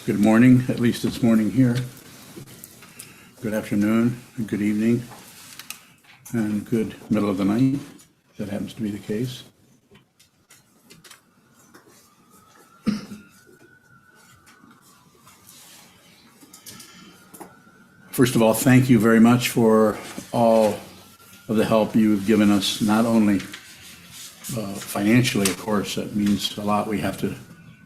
Good morning, at least it's morning here. Good afternoon, and good evening, and good middle of the night, if that happens to be the case. First of all, thank you very much for all of the help you've given us, not only financially, of course, that means a lot. We have to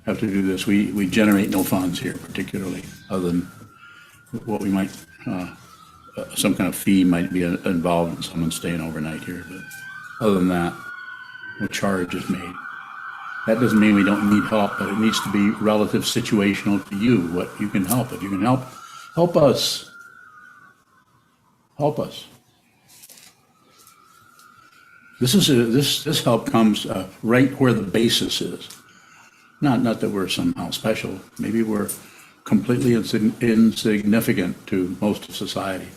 do this. We generate no funds here particularly, other than what we might, some kind of fee might be involved in someone staying overnight here. But other than that, no charge is made. That doesn't mean we don't need help, but it needs to be relative situational to you, what you can help. If you can help us. Help us. This help comes right where the basis is. Not that we're somehow special. Maybe we're completely insignificant to most of society.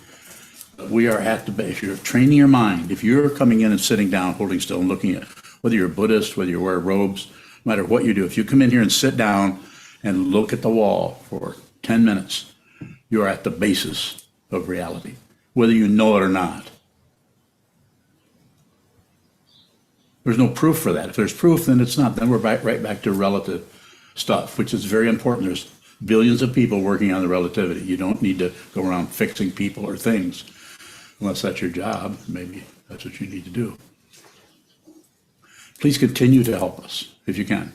But we are at the base. If you're training your mind, if you're coming in and sitting down, holding still and looking at, whether you're a Buddhist, whether you wear robes, no matter what you do, if you come in here and sit down and look at the wall for 10 minutes, you are at the basis of reality, whether you know it or not. There's no proof for that. If there's proof, then it's not. Then we're right back to relative stuff, which is very important. There's billions of people working on the relativity. You don't need to go around fixing people or things unless that's your job. Maybe that's what you need to do. Please continue to help us if you can.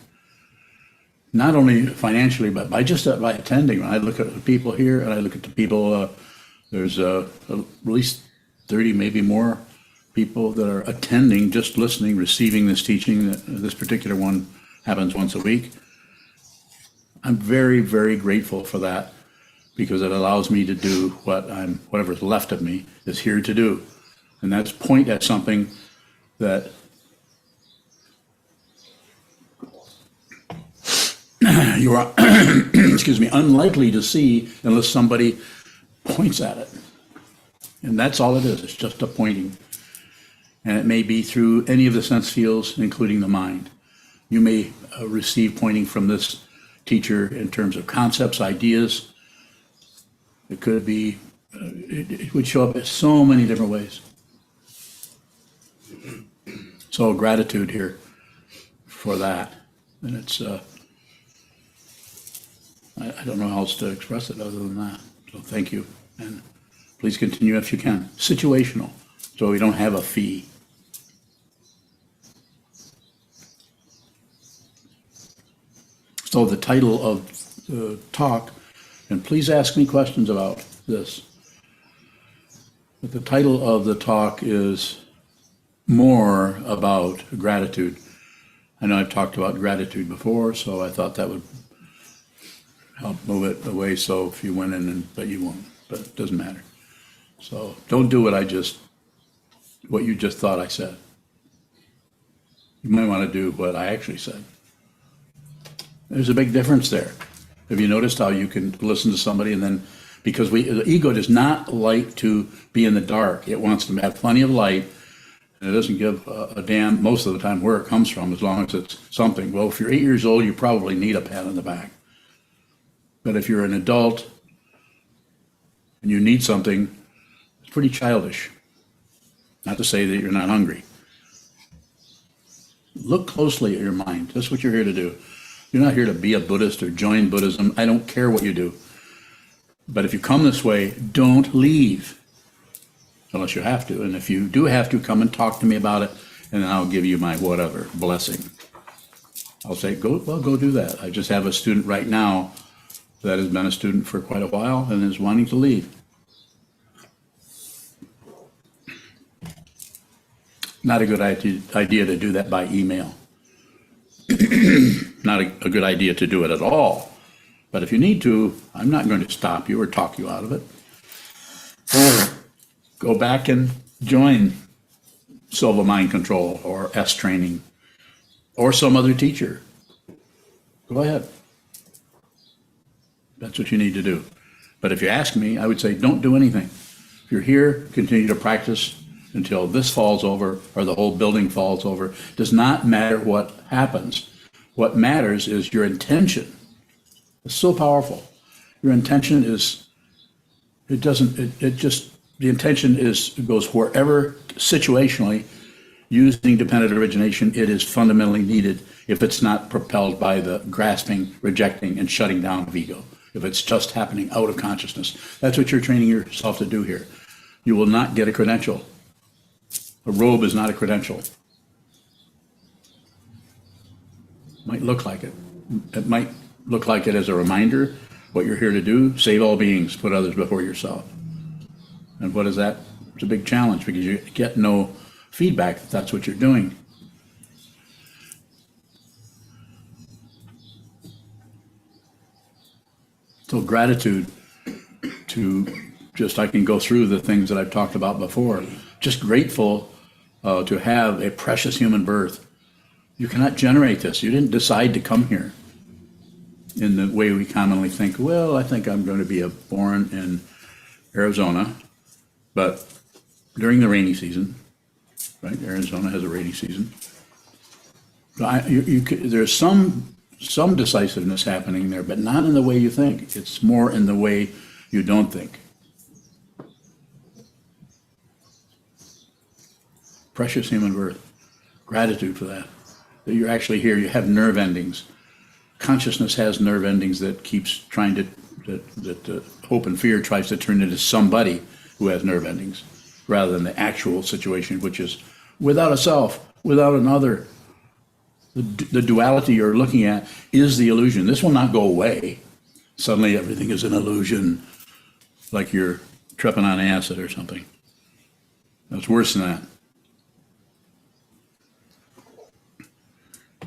Not only financially, but by attending. When I look at the people here and I look at the people, there's at least 30, maybe more people that are attending, just listening, receiving this teaching. This particular one happens once a week. I'm very, very grateful for that because it allows me to do whatever's left of me is here to do. And that's point at something that you are, excuse me, unlikely to see unless somebody points at it. And that's all it is. It's just a pointing. And it may be through any of the sense fields, including the mind. You may receive pointing from this teacher in terms of concepts, ideas. It could be, it would show up in so many different ways. So gratitude here for that. And it's, I don't know how else to express it other than that. So thank you. And please continue if you can. Situational, so we don't have a fee. So the title of the talk, and please ask me questions about this, but the title of the talk is more about gratitude. I know I've talked about gratitude before, so I thought that would help move it away, so if you went in, but you won't, but it doesn't matter. So don't do what you just thought I said. You might want to do what I actually said. There's a big difference there. Have you noticed how you can listen to somebody and then, because the ego does not like to be in the dark. It wants to have plenty of light, and it doesn't give a damn most of the time where it comes from, as long as it's something. Well, if you're 8 years old, you probably need a pat on the back. But if you're an adult and you need something, it's pretty childish. Not to say that you're not hungry. Look closely at your mind. That's what you're here to do. You're not here to be a Buddhist or join Buddhism. I don't care what you do. But if you come this way, don't leave unless you have to. And if you do have to, come and talk to me about it, and then I'll give you my whatever blessing. I'll say, go do that. I just have a student right now that has been a student for quite a while and is wanting to leave. Not a good idea to do that by email. Not a good idea to do it at all. But if you need to, I'm not going to stop you or talk you out of it. Go back and join Silva Mind Control or S Training or some other teacher. Go ahead. That's what you need to do. But if you ask me, I would say don't do anything. If you're here, continue to practice until this falls over or the whole building falls over. It does not matter what happens. What matters is your intention. It's so powerful. Your intention is, it doesn't, it just, the intention is, it goes wherever situationally, using dependent origination, it is fundamentally needed if it's not propelled by the grasping, rejecting, and shutting down of ego. If it's just happening out of consciousness. That's what you're training yourself to do here. You will not get a credential. A robe is not a credential. Might look like it. It might look like it as a reminder what you're here to do, save all beings, put others before yourself. And what is that? It's a big challenge because you get no feedback that that's what you're doing. So gratitude to just, I can go through the things that I've talked about before. Just grateful to have a precious human birth. You cannot generate this. You didn't decide to come here in the way we commonly think, well, I think I'm going to be born in Arizona, but during the rainy season, right? Arizona has a rainy season. There's some decisiveness happening there, but not in the way you think. It's more in the way you don't think. Precious human birth. Gratitude for that. That you're actually here. You have nerve endings. Consciousness has nerve endings that keeps trying to, that hope and fear tries to turn into somebody who has nerve endings, rather than the actual situation, which is without a self, without another. The duality you're looking at is the illusion. This will not go away. Suddenly everything is an illusion, like you're tripping on acid or something. It's worse than that.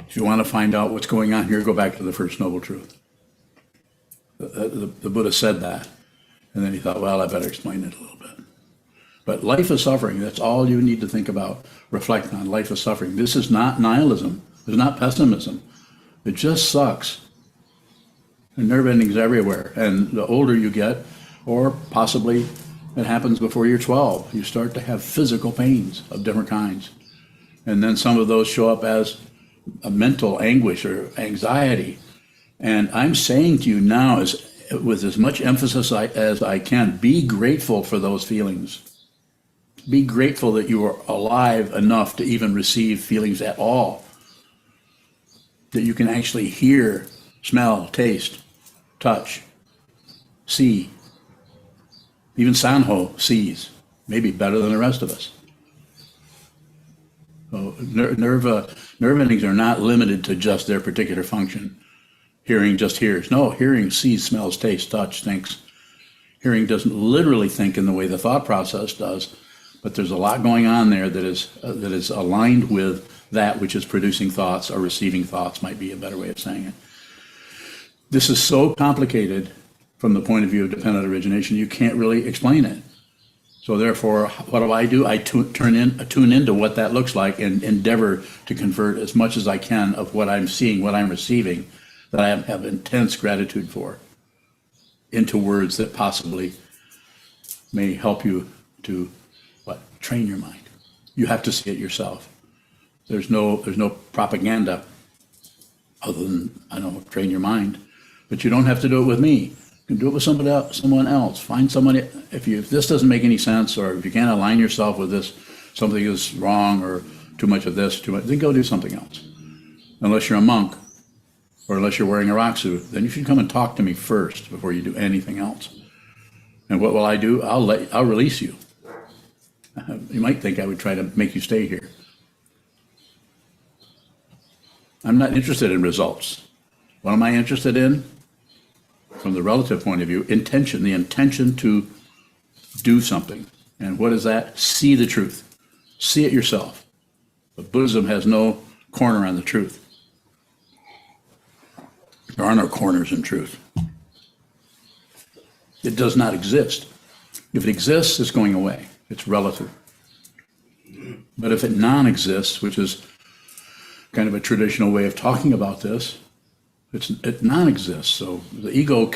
If you want to find out what's going on here, go back to the First Noble Truth. The Buddha said that, and then he thought, well, I better explain it a little bit. But life is suffering. That's all you need to think about, reflect on. Life is suffering. This is not nihilism. It's not pessimism. It just sucks. And nerve endings everywhere. And the older you get, or possibly it happens before you're 12, you start to have physical pains of different kinds. And then some of those show up as a mental anguish or anxiety. And I'm saying to you now, with as much emphasis as I can, be grateful for those feelings. Be grateful that you are alive enough to even receive feelings at all. That you can actually hear, smell, taste, touch, see. Even Sanho sees, maybe better than the rest of us. So nerve endings are not limited to just their particular function. Hearing just hears. No, hearing sees, smells, tastes, touch, thinks. Hearing doesn't literally think in the way the thought process does, but there's a lot going on there that is aligned with that which is producing thoughts or receiving thoughts, might be a better way of saying it. This is so complicated from the point of view of dependent origination, you can't really explain it. So therefore, what do? I tune into what that looks like and endeavor to convert as much as I can of what I'm seeing, what I'm receiving, that I have intense gratitude for, into words that possibly may help you to, train your mind. You have to see it yourself. There's no propaganda other than, train your mind. But you don't have to do it with me. You can do it with someone else. Find somebody, if this doesn't make any sense, or if you can't align yourself with this, something is wrong, or too much of this, then go do something else. Unless you're a monk, or unless you're wearing a rock suit, then you should come and talk to me first before you do anything else. And what will I do? I'll release you. You might think I would try to make you stay here. I'm not interested in results. What am I interested in? From the relative point of view, intention, the intention to do something. And what is that? See the truth. See it yourself. But Buddhism has no corner on the truth. There are no corners in truth. It does not exist. If it exists, it's going away. It's relative. But if it non-exists, which is kind of a traditional way of talking about this, it non-exists. So the ego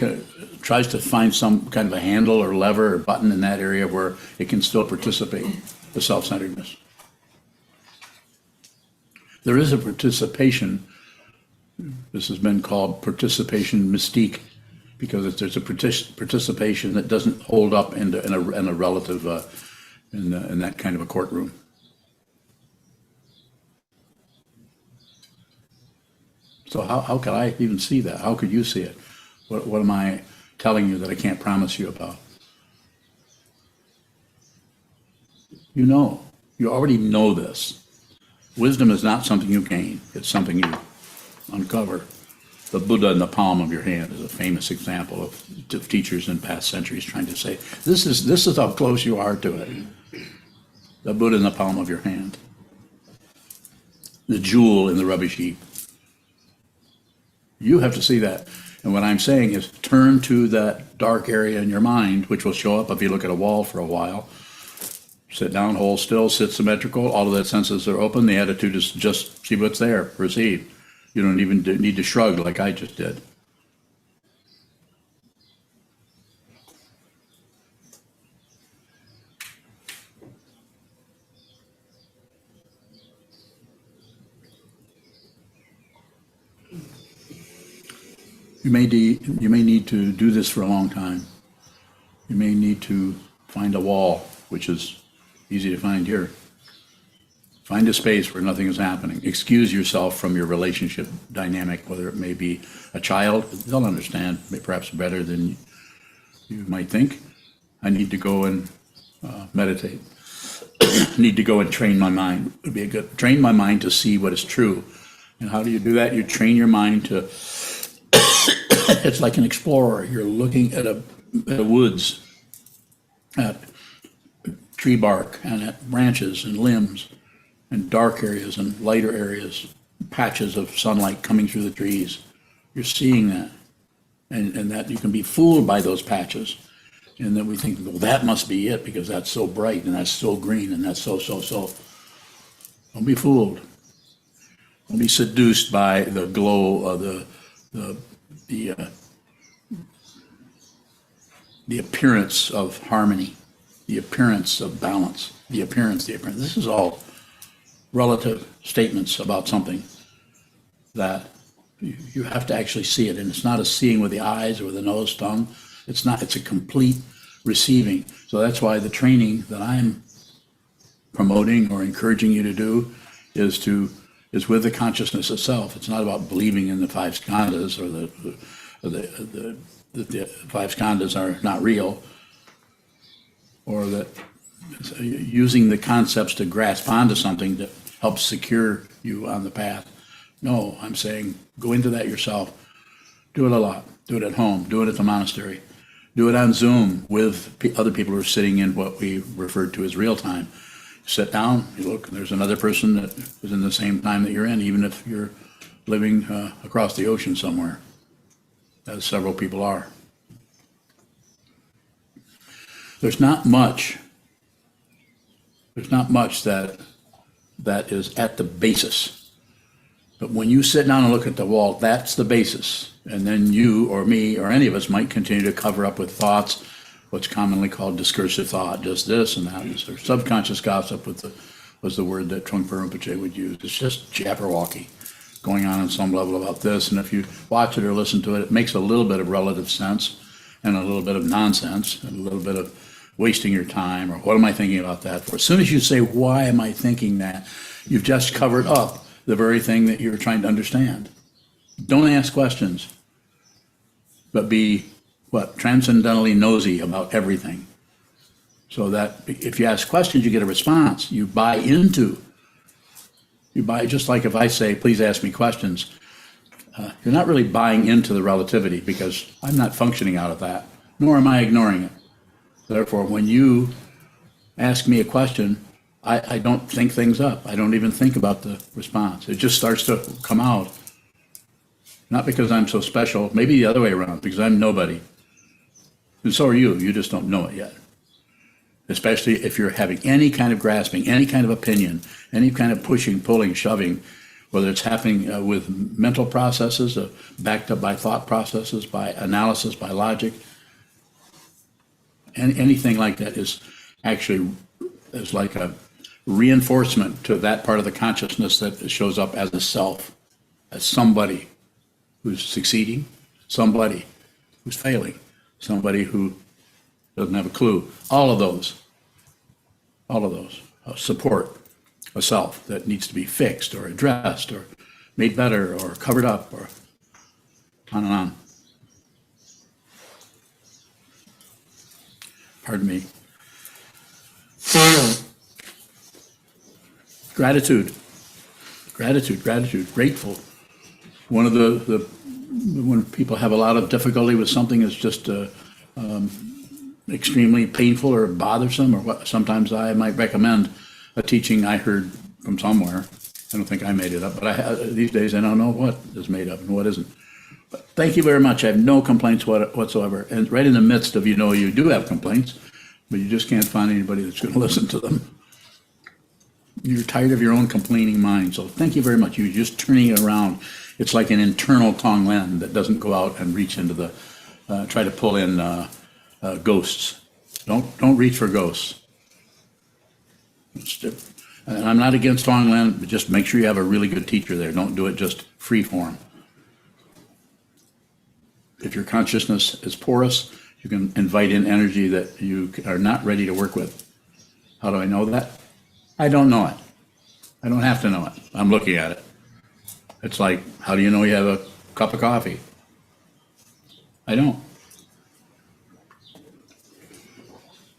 tries to find some kind of a handle or lever or button in that area where it can still participate, the self-centeredness. There is a participation. This has been called participation mystique. because there's a participation that doesn't hold up in a relative, in that kind of a courtroom. So how could I even see that? How could you see it? What am I telling you that I can't promise you about? You already know this. Wisdom is not something you gain, it's something you uncover. The Buddha in the palm of your hand is a famous example of teachers in past centuries trying to say, this is how close you are to it. The Buddha in the palm of your hand. The jewel in the rubbish heap. You have to see that. And what I'm saying is turn to that dark area in your mind, which will show up if you look at a wall for a while. Sit down, hold still, sit symmetrical. All of the senses are open. The attitude is just see what's there, proceed. You don't even need to shrug like I just did. You may need to do this for a long time. You may need to find a wall, which is easy to find here. Find a space where nothing is happening. Excuse yourself from your relationship dynamic, whether it may be a child. They'll understand perhaps better than you might think. I need to go and meditate. Need to go and train my mind. Would be a good train my mind to see what is true. And how do you do that? You train your mind to. It's like an explorer. You're looking at a woods, at tree bark, and at branches and limbs, and dark areas and lighter areas, patches of sunlight coming through the trees. You're seeing that, and that you can be fooled by those patches, and then we think, well, that must be it because that's so bright and that's so green and that's so. Don't be fooled. Don't be seduced by the glow of the appearance of harmony, the appearance of balance, the appearance. This is all relative statements about something that you have to actually see it. And it's not a seeing with the eyes or with the nose, tongue. It's a complete receiving. So that's why the training that I'm promoting or encouraging you to do is with the consciousness itself. It's not about believing in the five skandhas or the five skandhas are not real, or that using the concepts to grasp onto something that helps secure you on the path. No, I'm saying go into that yourself. Do it a lot. Do it at home. Do it at the monastery. Do it on Zoom with other people who are sitting in what we referred to as real time. Sit down, you look, and there's another person that is in the same time that you're in, even if you're living across the ocean somewhere, as several people are. There's not much that is at the basis. But when you sit down and look at the wall, that's the basis. And then you or me or any of us might continue to cover up with thoughts, what's commonly called discursive thought, just this and that, or subconscious gossip was the word that Trungpa Rinpoche would use. It's just jabberwocky going on some level about this, and if you watch it or listen to it, it makes a little bit of relative sense and a little bit of nonsense and a little bit of wasting your time, or what am I thinking about that for? As soon as you say, why am I thinking that, you've just covered up the very thing that you're trying to understand. Don't ask questions, but be transcendentally nosy about everything. So that if you ask questions, you get a response. You buy, just like if I say, please ask me questions, you're not really buying into the relativity because I'm not functioning out of that, nor am I ignoring it. Therefore, when you ask me a question, I don't think things up. I don't even think about the response. It just starts to come out. Not because I'm so special, maybe the other way around, because I'm nobody. And so are you. You just don't know it yet. Especially if you're having any kind of grasping, any kind of opinion, any kind of pushing, pulling, shoving, whether it's happening with mental processes, backed up by thought processes, by analysis, by logic. And anything like that is like a reinforcement to that part of the consciousness that shows up as a self, as somebody who's succeeding, somebody who's failing, somebody who doesn't have a clue. All of those, support a self that needs to be fixed or addressed or made better or covered up or on and on. Pardon me. Gratitude, grateful. One of the when people have a lot of difficulty with something that's just extremely painful or bothersome, or what, sometimes I might recommend a teaching I heard from somewhere. I don't think I made it up, but these days I don't know what is made up and what isn't. But thank you very much. I have no complaints whatsoever. And right in the midst of, you do have complaints, but you just can't find anybody that's going to listen to them. You're tired of your own complaining mind. So thank you very much. You're just turning it around. It's like an internal Tonglen that doesn't go out and reach into the, try to pull in ghosts. Don't reach for ghosts. And I'm not against Tonglen, but just make sure you have a really good teacher there. Don't do it just free form. If your consciousness is porous, you can invite in energy that you are not ready to work with. How do I know that? I don't know it. I don't have to know it. I'm looking at it. It's like, how do you know you have a cup of coffee? I don't.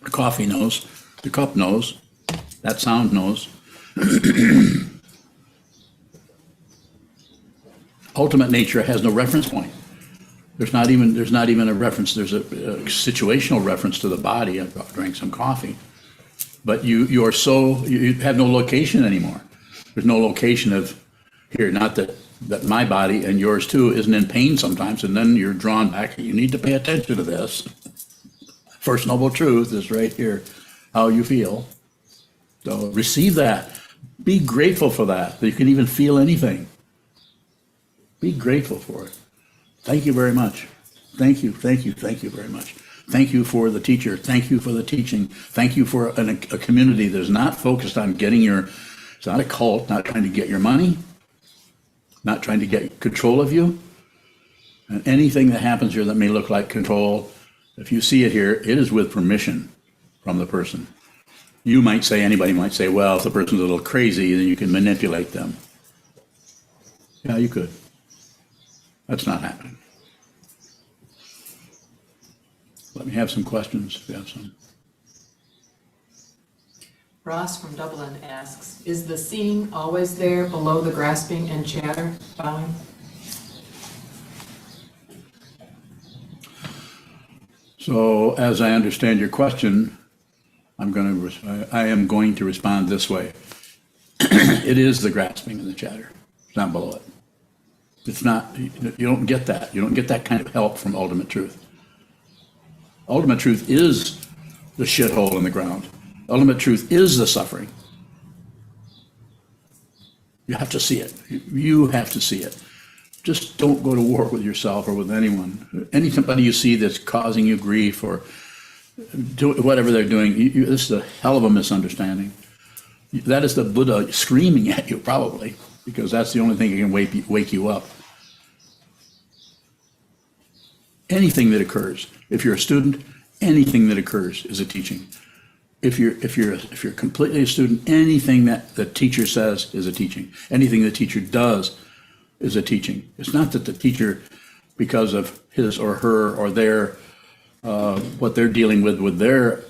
The coffee knows. The cup knows. That sound knows. Ultimate nature has no reference point. There's not even a reference. There's a situational reference to the body. I drank some coffee. But you have no location anymore. There's no location of here, not that my body and yours too isn't in pain sometimes, and then you're drawn back. You need to pay attention to this. First noble truth is right here, how you feel. So receive that. Be grateful for that you can even feel anything. Be grateful for it. Thank you very much. Thank you very much. Thank you for the teacher. Thank you for the teaching. Thank you for a community that is not focused on it's not a cult, not trying to get your money, not trying to get control of you. And anything that happens here that may look like control, if you see it here, it is with permission from the person. Anybody might say, well, if the person's a little crazy, then you can manipulate them. Yeah, you could. That's not happening. Let me have some questions if you have some. Ross from Dublin asks, is the seeing always there below the grasping and chatter? Bowing? So as I understand your question, I am going to respond this way. It is the grasping and the chatter. It's not below it. It's not, you don't get that. You don't get that kind of help from ultimate truth. Ultimate truth is the shithole in the ground. Ultimate truth is the suffering. You have to see it. You have to see it. Just don't go to war with yourself or with anyone. Anybody you see that's causing you grief or whatever they're doing, this is a hell of a misunderstanding. That is the Buddha screaming at you, probably, because that's the only thing that can wake you up. Anything that occurs, if you're a student, anything that occurs is a teaching. If you're completely a student, anything that the teacher says is a teaching. Anything the teacher does is a teaching. It's not that the teacher, because of his or her or their what they're dealing with their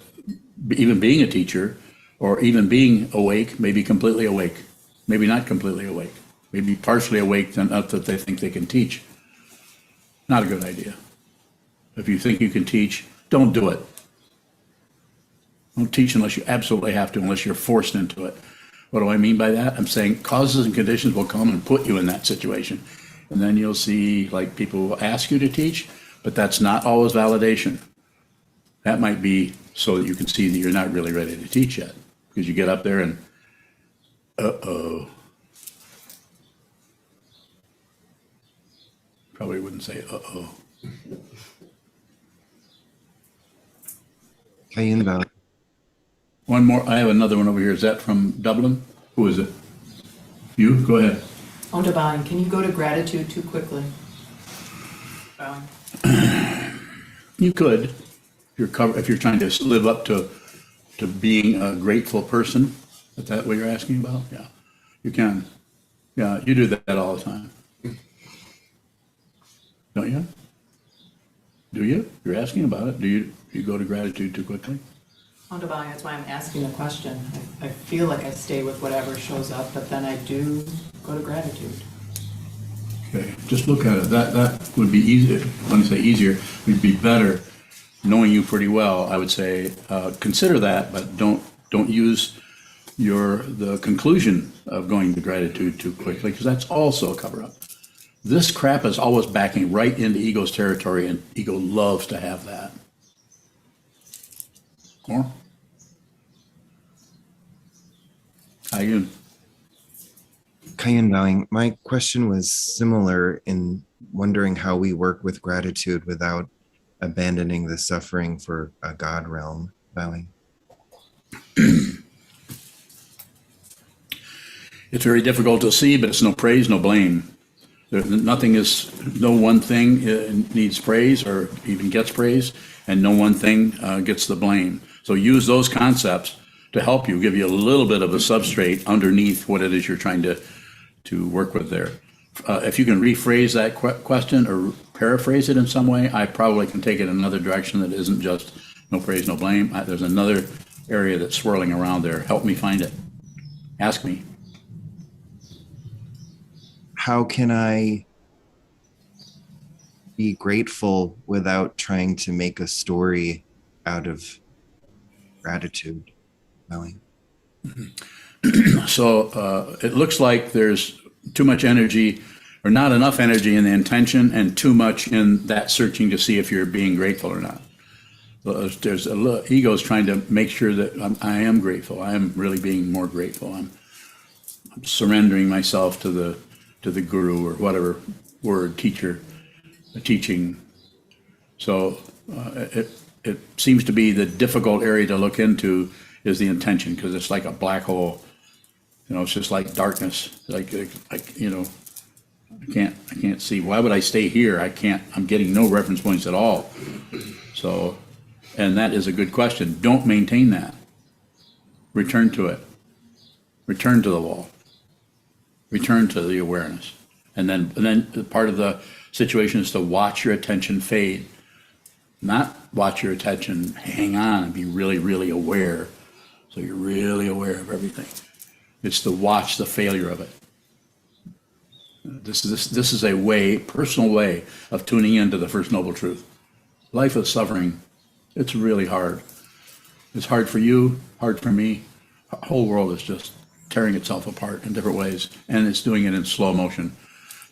even being a teacher or even being awake, maybe completely awake, maybe not completely awake, maybe partially awake, not that they think they can teach. Not a good idea. If you think you can teach, don't do it. Don't teach unless you absolutely have to, unless you're forced into it. What do I mean by that? I'm saying causes and conditions will come and put you in that situation. And then you'll see, like, people will ask you to teach, but that's not always validation. That might be so that you can see that you're not really ready to teach yet. Because you get up there and, uh-oh. Probably wouldn't say uh-oh. Hey, in the valley. One more. I have another one over here. Is that from Dublin? Who is it? You? Go ahead. Bowing, can you go to gratitude too quickly? Bowing. You could, if you're trying to live up to being a grateful person. Is that what you're asking about? Yeah, you can. Yeah, you do that all the time. Don't you? Do you? You're asking about it. Do you go to gratitude too quickly? Divine, that's why I'm asking the question. I feel like I stay with whatever shows up, but then I do go to gratitude. Okay, just look at it. That would be easier. When I say easier, would be better. Knowing you pretty well, I would say consider that, but don't use the conclusion of going to gratitude too quickly, because that's also a cover up. This crap is always backing right into ego's territory, and ego loves to have that. Or Ayun. Kayan bowing. My question was similar in wondering how we work with gratitude without abandoning the suffering for a God realm. Bowing. It's very difficult to see, but it's no praise, no blame. No one thing needs praise or even gets praise, and no one thing gets the blame. So use those concepts to help you, give you a little bit of a substrate underneath what it is you're trying to work with there. If you can rephrase that question or paraphrase it in some way, I probably can take it in another direction that isn't just no praise, no blame. There's another area that's swirling around there. Help me find it. Ask me. How can I be grateful without trying to make a story out of gratitude? Bowing. So it looks like there's too much energy or not enough energy in the intention and too much in that searching to see if you're being grateful or not. There's ego's trying to make sure that I am grateful. I am really being more grateful. I'm surrendering myself to the guru or whatever word, teacher, teaching. So it seems to be the difficult area to look into is the intention, because it's like a black hole. It's just like darkness. Like I can't see. Why would I stay here? I'm getting no reference points at all. So, and that is a good question. Don't maintain that. Return to it. Return to the wall. Return to the awareness. And then part of the situation is to watch your attention fade. Not watch your attention hang on and be really, really aware. So you're really aware of everything. It's to watch the failure of it. This is a personal way of tuning into the First Noble Truth. Life is suffering. It's really hard. It's hard for you, hard for me. The whole world is just tearing itself apart in different ways, and it's doing it in slow motion.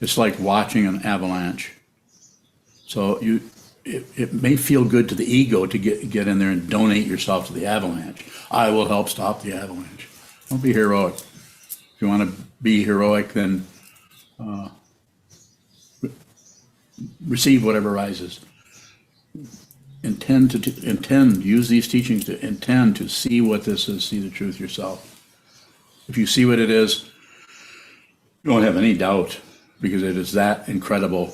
It's like watching an avalanche. So it may feel good to the ego to get in there and donate yourself to the avalanche. I will help stop the avalanche. Don't be heroic. If you want to be heroic, then receive whatever rises. Use these teachings to intend to see what this is, see the truth yourself. If you see what it is, you don't have any doubt, because it is that incredible,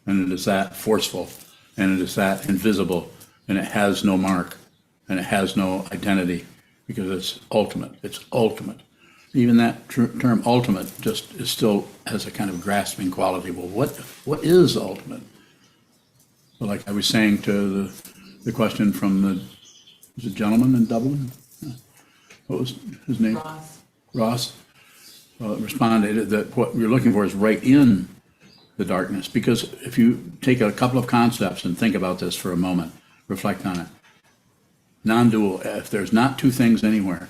and it is that forceful, and it is that invisible, and it has no mark, and it has no identity, because it's ultimate. It's ultimate. Even that term ultimate still has a kind of grasping quality. Well, what is ultimate? Well, like I was saying to the question from the gentleman in Dublin, what was his name? Ross. Responded that what you're looking for is right in the darkness. Because if you take a couple of concepts and think about this for a moment, reflect on it. Non-dual, if there's not two things anywhere,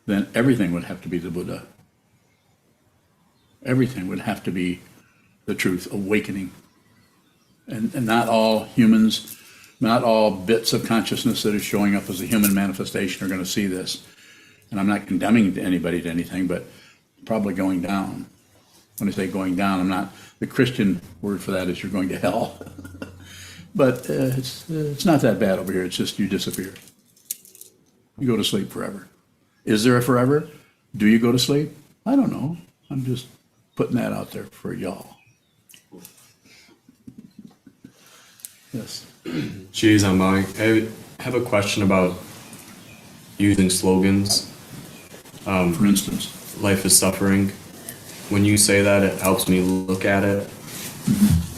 then everything would have to be the Buddha. Everything would have to be the truth, awakening. And not all humans, not all bits of consciousness that is showing up as a human manifestation are going to see this. And I'm not condemning anybody to anything, but probably going down. When I say going down, I'm not, the Christian word for that is you're going to hell. But it's not that bad over here. It's just you disappear. You go to sleep forever. Is there a forever? Do you go to sleep? I don't know. I'm just putting that out there for y'all. Yes. Geez, I have a question about using slogans. For instance, Life is suffering. When you say that, it helps me look at it.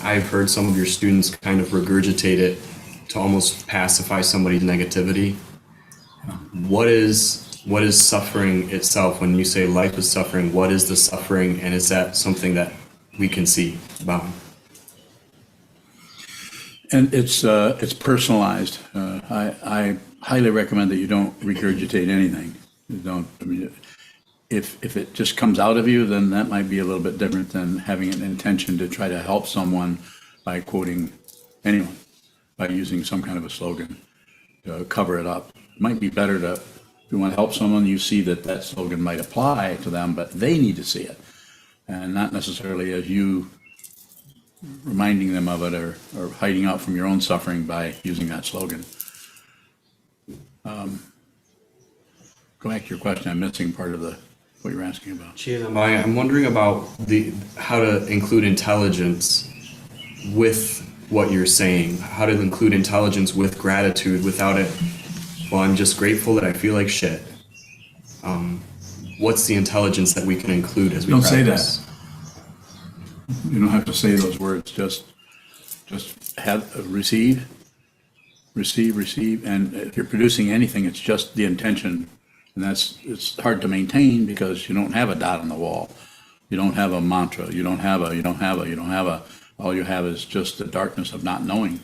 I've heard some of your students kind of regurgitate it to almost pacify somebody's negativity. What is suffering itself? When you say life is suffering, what is the suffering, and is that something that we can see about? and it's personalized. I highly recommend that you don't regurgitate anything. You don't. I mean, if it just comes out of you, then that might be a little bit different than having an intention to try to help someone by quoting anyone, by using some kind of a slogan to cover it up. It might be better to, if you want to help someone, you see that that slogan might apply to them, but they need to see it, and not necessarily as you reminding them of it or hiding out from your own suffering by using that slogan. Go back to your question. I'm missing part of what you're asking about. I'm wondering about how to include intelligence with what you're saying. How to include intelligence with gratitude without it. Well, I'm just grateful that I feel like shit. What's the intelligence that we can include as we Don't practice? say that. You don't have to say those words. Just have receive, and if you're producing anything, it's just the intention, and it's hard to maintain because you don't have a dot on the wall. You don't have a mantra. You don't have a. All you have is just the darkness of not knowing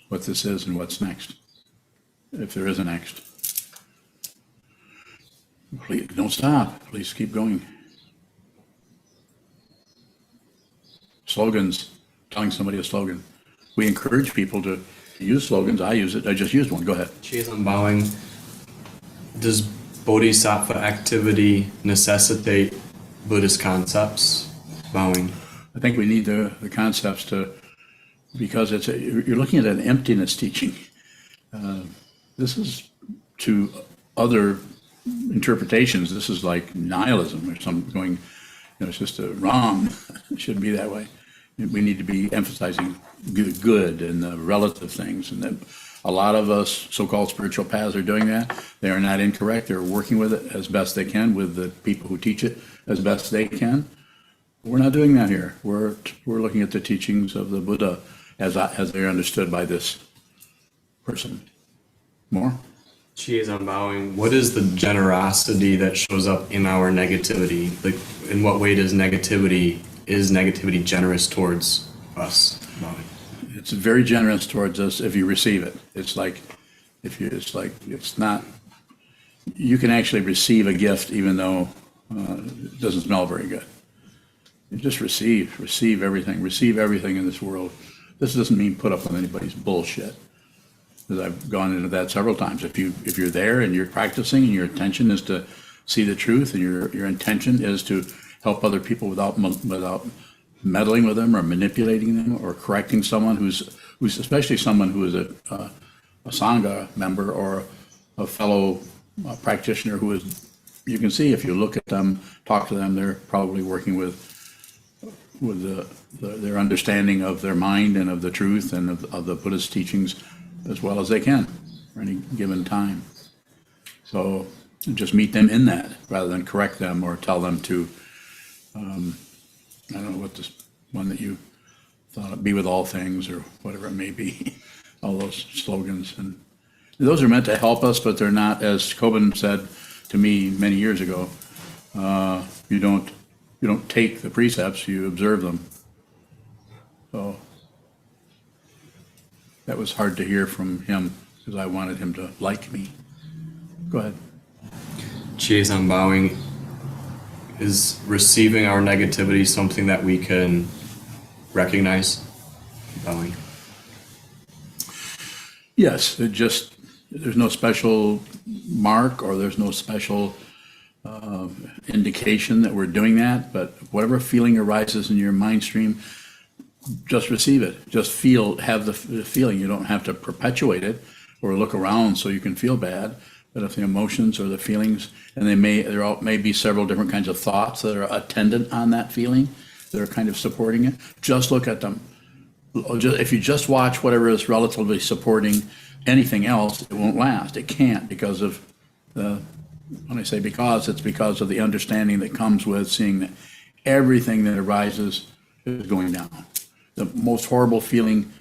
what this is and what's next, if there is a next. Please don't stop. Please keep going. Slogans, telling somebody a slogan. We encourage people to use slogans. I use it. I just used one. Go ahead. Cheers, I'm bowing. Does bodhisattva activity necessitate Buddhist concepts? Bowing. I think we need the concepts because you're looking at an emptiness teaching. This is to other interpretations. This is like nihilism or some going, it's just wrong. It shouldn't be that way. We need to be emphasizing good and the relative things, and that a lot of us so-called spiritual paths are doing that. They are not incorrect. They're working with it as best they can with the people who teach it as best they can. We're not doing that here. We're looking at the teachings of the Buddha as they're understood by this person. More? Cheers, I'm bowing. What is the generosity that shows up in our negativity? Like, in what way is negativity generous towards us? Bowing. It's very generous towards us if you receive it. It's not, you can actually receive a gift even though it doesn't smell very good. You just receive everything in this world. This doesn't mean put up with anybody's bullshit, because I've gone into that several times. If you're there and you're practicing and your intention is to see the truth and your intention is to help other people without meddling with them or manipulating them or correcting someone who's especially someone who is a Sangha member or a fellow practitioner who is, you can see if you look at them, talk to them, they're probably working with their understanding of their mind and of the truth and of the Buddhist teachings as well as they can for any given time. So just meet them in that rather than correct them or tell them to, I don't know what this one that you thought of, be with all things or whatever it may be, all those slogans. And those are meant to help us, but they're not, as Coben said to me many years ago, you don't take the precepts, you observe them. So that was hard to hear from him because I wanted him to like me. Go ahead. Cheers, I'm bowing. Is receiving our negativity something that we can recognize? Bowing. Yes, there's no special mark or there's no special indication that we're doing that, but whatever feeling arises in your mind stream, just receive it. Just have the feeling. You don't have to perpetuate it or look around so you can feel bad. But if the emotions or the feelings, and there may be several different kinds of thoughts that are attendant on that feeling, that are kind of supporting it, just look at them. If you just watch whatever is relatively supporting anything else, it won't last. It can't because of the, when I say because, it's because of the understanding that comes with seeing that everything that arises is going down. The most horrible feeling,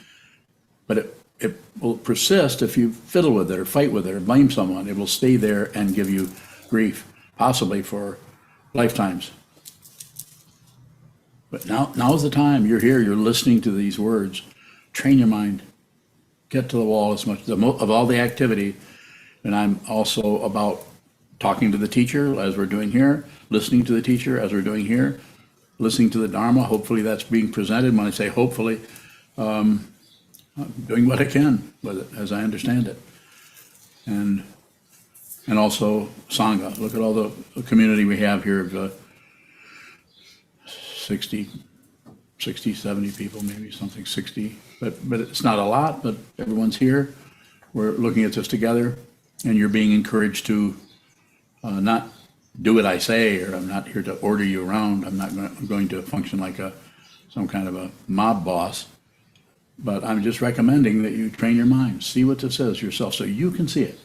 but it will persist if you fiddle with it or fight with it or blame someone. It will stay there and give you grief, possibly for lifetimes. But now's the time. You're here, you're listening to these words. Train your mind. Get to the wall as much, of all the activity. And I'm also about talking to the teacher, as we're doing here, listening to the teacher, as we're doing here, listening to the Dharma. Hopefully that's being presented. When I say hopefully, I'm doing what I can with it, as I understand it. And also Sangha. Look at all the community we have here of 60, 70 people, maybe something, 60. But it's not a lot, but everyone's here. We're looking at this together, and you're being encouraged to not do what I say, or I'm not here to order you around. I'm not going to function like some kind of a mob boss. But I'm just recommending that you train your mind, see what this is yourself, so you can see it.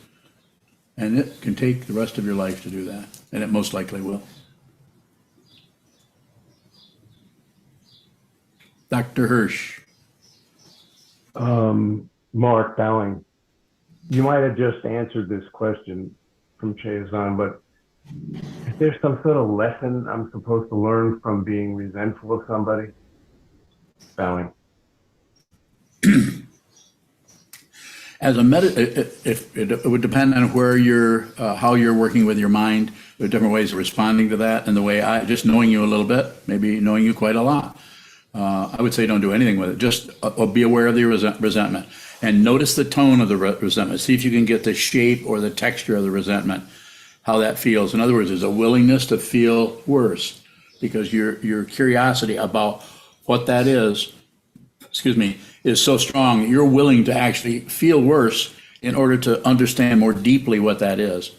And it can take the rest of your life to do that, and it most likely will. Dr. Hirsch. Mark Bowing, you might have just answered this question from Sokuzan, but is there some sort of lesson I'm supposed to learn from being resentful of somebody? Bowing. As a if it would depend on where how you're working with your mind. There are different ways of responding to that, and the way just knowing you a little bit, maybe knowing you quite a lot. I would say don't do anything with it. Just be aware of the resentment and notice the tone of the resentment. See if you can get the shape or the texture of the resentment, how that feels. In other words, there's a willingness to feel worse because your curiosity about what that is, is so strong that you're willing to actually feel worse in order to understand more deeply what that is.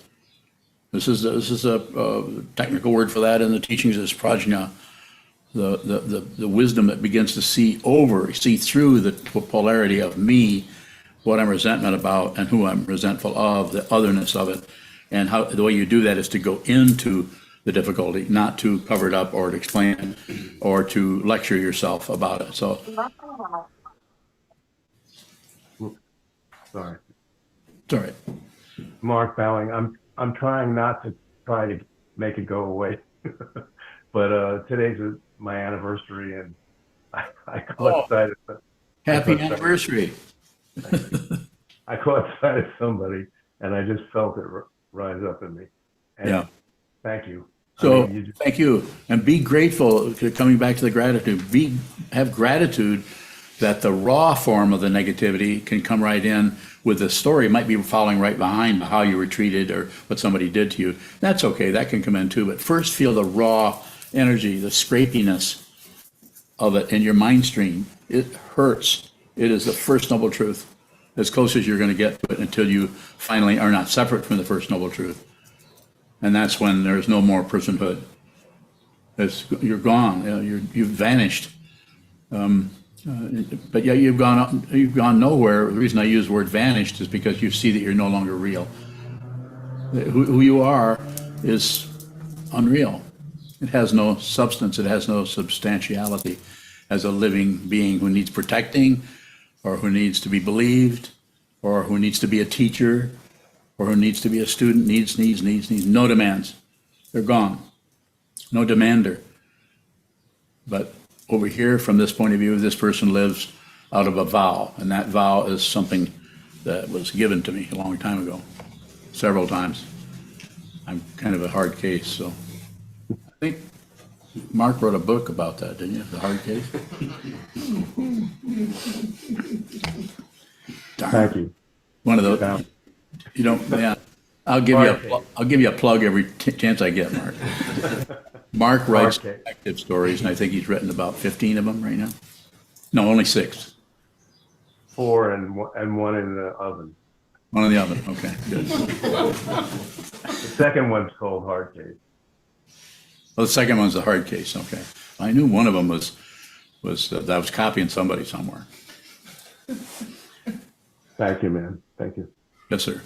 This is a technical word for that in the teachings is prajna. The wisdom that begins to see through the polarity of me, what I'm resentment about and who I'm resentful of, the otherness of it. And how the way you do that is to go into the difficulty, not to cover it up or to explain it or to lecture yourself about it. So, Sorry. it's all right. Mark Bowing, I'm trying not to try to make it go away, but today's my anniversary, and I caught sight of Happy anniversary. I caught sight of somebody, and I just felt it rise up in me. And Yeah. Thank you. So You thank you, and be grateful. Coming back to the gratitude, have gratitude that the raw form of the negativity can come right in with the story. It might be following right behind how you were treated or what somebody did to you. That's okay. That can come in too. But first, feel the raw energy, the scrapiness of it in your mind stream. It hurts. It is the first noble truth, as close as you're going to get to it until you finally are not separate from the first noble truth. And that's when there's no more personhood. You're gone. You've vanished. But yet you've gone nowhere. The reason I use the word vanished is because you see that you're no longer real. Who you are is unreal. It has no substance. It has no substantiality as a living being who needs protecting, or who needs to be believed, or who needs to be a teacher, or who needs to be a student. Needs. No demands. They're gone. No demander. But over here, from this point of view, this person lives out of a vow, and that vow is something that was given to me a long time ago, several times. I'm kind of a hard case, so I think Mark wrote a book about that, didn't you? The hard case. Darn. Thank you. One of those. Down. You don't. Yeah. I'll give you a plug every chance I get, Mark. Mark writes Okay. detective stories, and I think he's written about 15 of them right now. No, only 6. 4 and one in the oven. One in the oven. Okay, good. The second one's called Hard Case. Well, the second one's the hard case. Okay, I knew one of them was was that I was copying somebody somewhere. Thank you, man. Thank you. Yes, sir.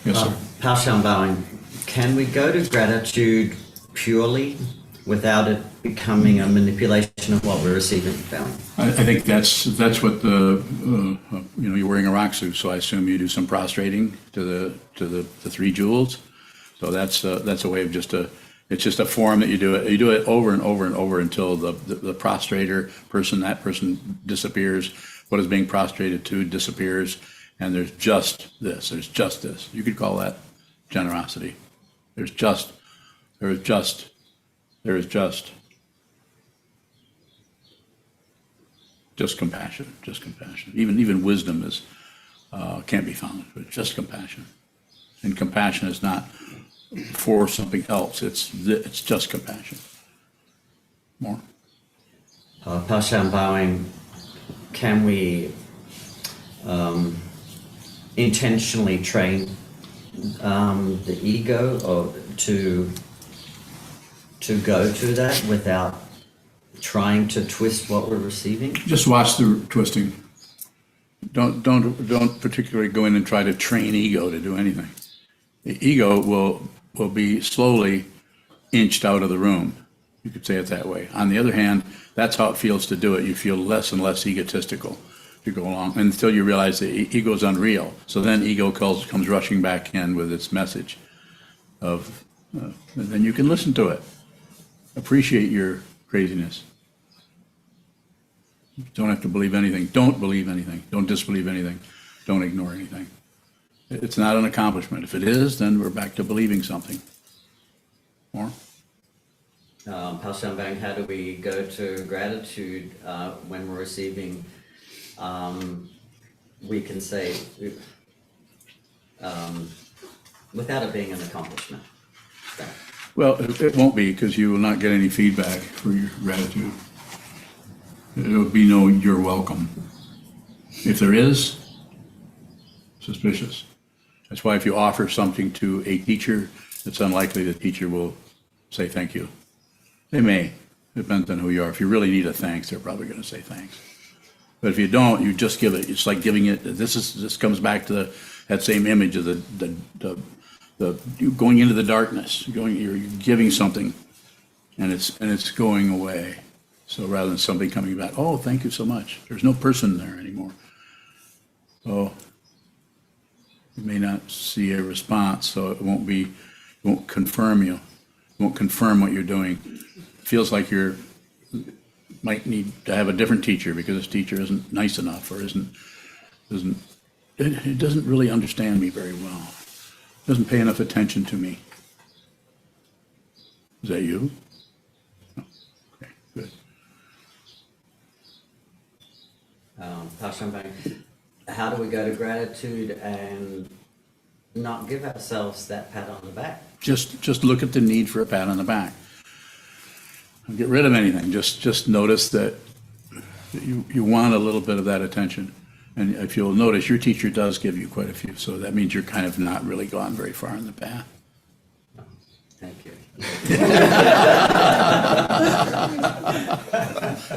Yes, sir. Paushan bowing, can we go to gratitude purely without it becoming a manipulation of what we're receiving? Bowing. I think that's what the you're wearing a rock suit, so I assume you do some prostrating to the three jewels. So that's a way of it's just a form that you do it. You do it over and over and over until the prostrator person, that person disappears. What is being prostrated to disappears, and there's just this. There's just this. You could call that generosity. There is just compassion. Just compassion. Even wisdom is can't be found, but just compassion. And compassion is not for something else. It's just compassion. More. Paushan bowing, can we intentionally train the ego or to go to that without trying to twist what we're receiving? Just watch the twisting. Don't particularly go in and try to train ego to do anything. The ego will be slowly inched out of the room. You could say it that way. On the other hand, that's how it feels to do it. You feel less and less egotistical to go along until you realize the ego is unreal. So then ego comes rushing back in with its message of, and then you can listen to it. Appreciate your craziness. You don't have to believe anything. Don't believe anything. Don't disbelieve anything. Don't ignore anything. It's not an accomplishment. If it is, then we're back to believing something. More? Paushan bowing, how do we go to gratitude when we're receiving? We can say without it being an accomplishment. So, Well, it won't be, because you will not get any feedback for your gratitude. It'll be no "you're welcome." If there is, suspicious. That's why if you offer something to a teacher, it's unlikely the teacher will say thank you. They may, depends on who you are. If you really need a thanks, they're probably going to say thanks. But if you don't, you just give it. It's like giving it. This comes back to that same image of the you going into the darkness. You're giving something, and it's going away. So rather than somebody coming back, oh, thank you so much. There's no person there anymore. So you may not see a response. So it won't confirm you. It won't confirm what you're doing. It feels like might need to have a different teacher because this teacher isn't nice enough or it doesn't really understand me very well. Doesn't pay enough attention to me. Is that you? No. Okay, good. Paushan bowing, how do we go to gratitude and not give ourselves that pat on the back? Just look at the need for a pat on the back. Don't get rid of anything. Just notice that you want a little bit of that attention. And if you'll notice, your teacher does give you quite a few, so that means you're kind of not really gone very far in the path. Thank you.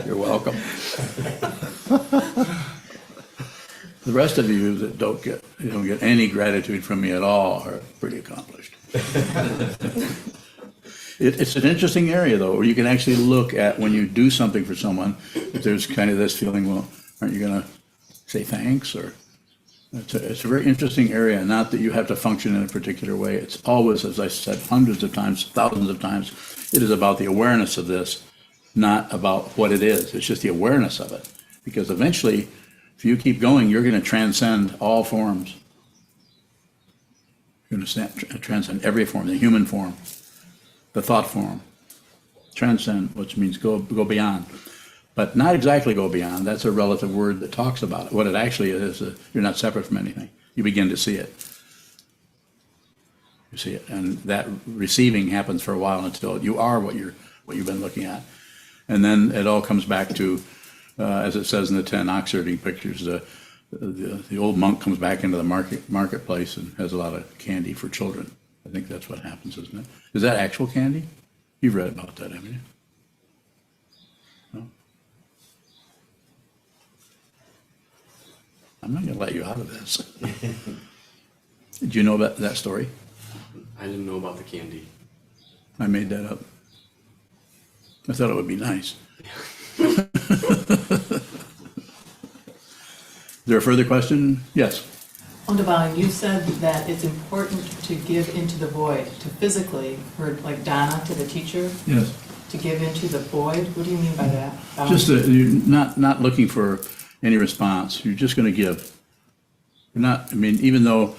You're welcome. The rest of you that don't get any gratitude from me at all are pretty accomplished. It's an interesting area, though, where you can actually look at when you do something for someone, if there's kind of this feeling, well, aren't you going to say thanks? Or it's a very interesting area, not that you have to function in a particular way. It's always, as I said, hundreds of times, thousands of times, it is about the awareness of this, not about what it is. It's just the awareness of it. Because eventually, if you keep going, you're going to transcend all forms. You're going to transcend every form, the human form, the thought form. Transcend, which means go beyond. But not exactly go beyond. That's a relative word that talks about it. What it actually is, you're not separate from anything. You begin to see it. You see it. And that receiving happens for a while until you are what you've been looking at. And then it all comes back to, as it says in the 10 ox herding pictures, the old monk comes back into the marketplace and has a lot of candy for children. I think that's what happens, isn't it? Is that actual candy? You've read about that, haven't you? I'm not gonna let you out of this. Do you know about that story? I didn't know about the candy. I made that up. I thought it would be nice. Is there a further question? Yes. Underbowing, you said that it's important to give into the void, to physically, or like Donna to the teacher, Yes. to give into the void? What do you mean by that? Just that you're not looking for any response. You're just going to give. You're not. I mean, even though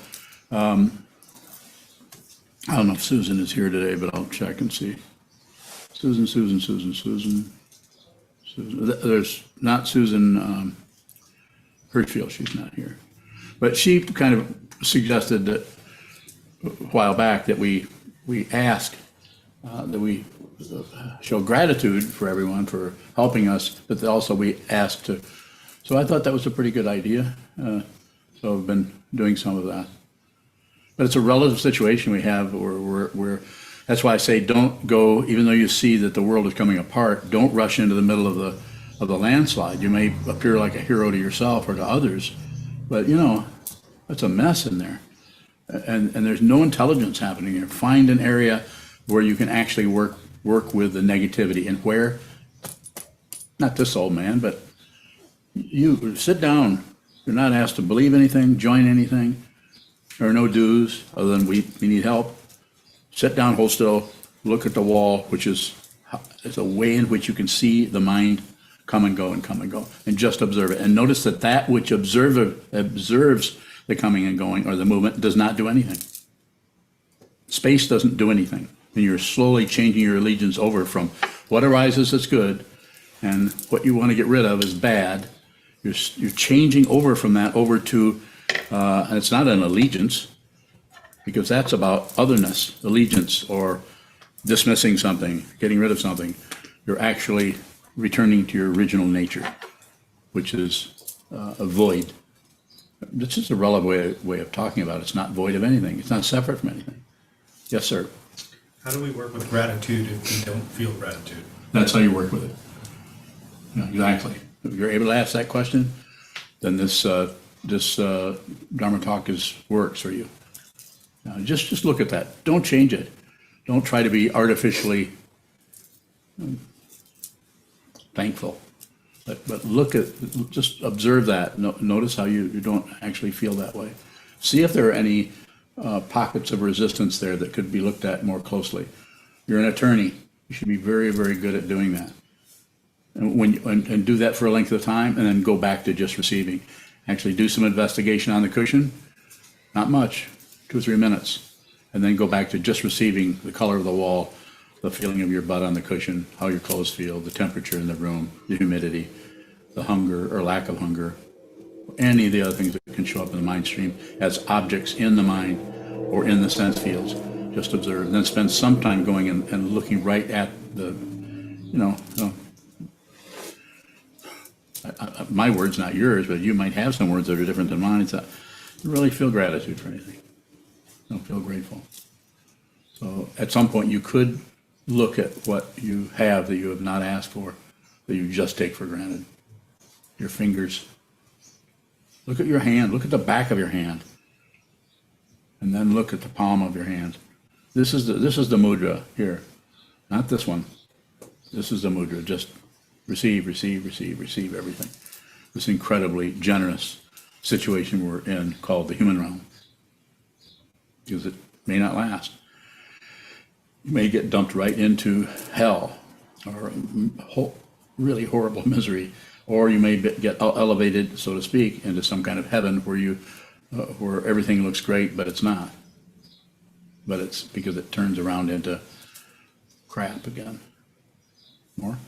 I don't know if Susan is here today, but I'll check and see. Susan. There's not Susan Hirschfield. She's not here, but she kind of suggested that a while back that we ask that we show gratitude for everyone for helping us, but also we ask to. So I thought that was a pretty good idea. So I've been doing some of that. But it's a relative situation we have where that's why I say don't go, even though you see that the world is coming apart, don't rush into the middle of the landslide. You may appear like a hero to yourself or to others, but you know, it's a mess in there. And there's no intelligence happening here. Find an area where you can actually work with the negativity, and where, not this old man, but you sit down. You're not asked to believe anything, join anything. There are no dues other than we need help. Sit down, hold still, look at the wall, which is a way in which you can see the mind come and go, and just observe it. And notice that which observes the coming and going or the movement does not do anything. Space doesn't do anything. And you're slowly changing your allegiance over from what arises is good and what you want to get rid of is bad. You're changing over from that over to, and it's not an allegiance, because that's about otherness, allegiance, or dismissing something, getting rid of something. You're actually returning to your original nature, which is a void. This is a relative way of talking about it. It's not void of anything. It's not separate from anything. Yes, sir. How do we work with gratitude if we don't feel gratitude? That's how you work with it. Yeah, exactly. If you're able to ask that question, then this Dharma talk works for you. Now, just look at that. Don't change it. Don't try to be artificially thankful. But just observe that. Notice how you don't actually feel that way. See if there are any pockets of resistance there that could be looked at more closely. You're an attorney. You should be very, very good at doing that. And do that for a length of time, and then go back to just receiving. Actually do some investigation on the cushion. Not much, 2 or 3 minutes. And then go back to just receiving the color of the wall, the feeling of your butt on the cushion, how your clothes feel, the temperature in the room, the humidity, the hunger or lack of hunger, any of the other things that can show up in the mind stream as objects in the mind or in the sense fields. Just observe. And then spend some time going and looking right at the, my words, not yours, but you might have some words that are different than mine. It's not, you really feel gratitude for anything. Don't feel grateful. So at some point you could look at what you have that you have not asked for, that you just take for granted. Your fingers. Look at your hand. Look at the back of your hand. And then look at the palm of your hand. This is the mudra here. Not this one. This is the mudra. Just receive everything. This incredibly generous situation we're in called the human realm. Because it may not last. You may get dumped right into hell or really horrible misery, or you may get elevated, so to speak, into some kind of heaven where everything looks great, but it's not. But it's because it turns around into crap again. More?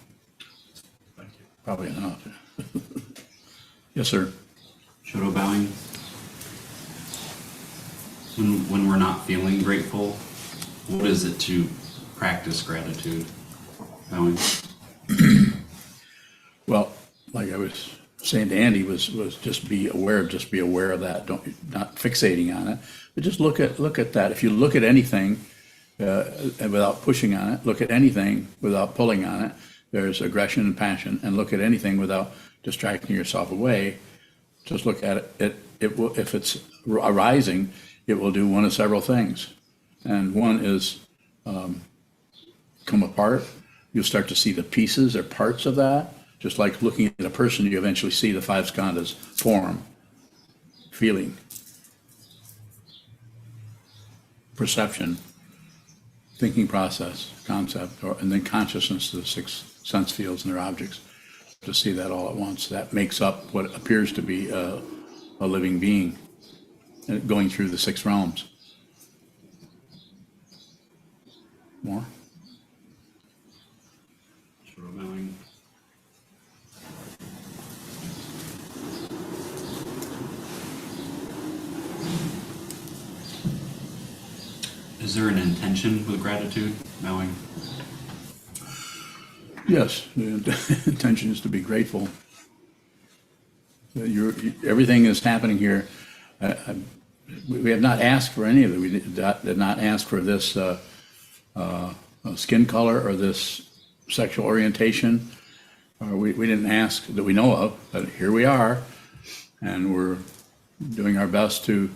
Thank you. Probably enough. Yes, sir. Shoto bowing. When we're not feeling grateful, what is it to practice gratitude? Bowing. Well, like I was saying to Andy, was just be aware of that. Not fixating on it, but just look at that. If you look at anything and without pushing on it, look at anything without pulling on it, there's aggression and passion. And look at anything without distracting yourself away, Just look at it. It will, if it's arising, it will do one of several things. And one is come apart. You'll start to see the pieces or parts of that. Just like looking at a person, you eventually see the five skandhas: form, feeling, perception, thinking process, concept, and then consciousness, the six sense fields and their objects. To see that all at once, that makes up what appears to be a living being going through the six realms. More? Sort of knowing. Is there an intention with gratitude, knowing? Yes, the intention is to be grateful. Everything is happening here. We have not asked for any of it. We did not ask for this skin color or this sexual orientation. We didn't ask that we know of, but here we are, and we're doing our best to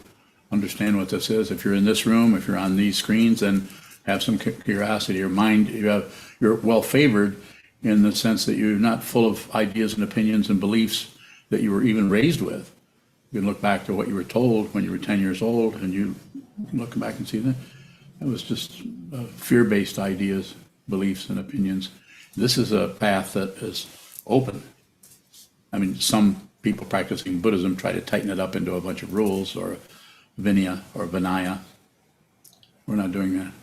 understand what this is. If you're in this room, if you're on these screens, then have some curiosity. Your mind, you're well favored in the sense that you're not full of ideas and opinions and beliefs that you were even raised with. You can look back to what you were told when you were 10 years old, and you look back and see that it was just fear-based ideas, beliefs, and opinions. This is a path that is open. I mean, some people practicing Buddhism try to tighten it up into a bunch of rules, or Vinaya or Vinaya. We're not doing that.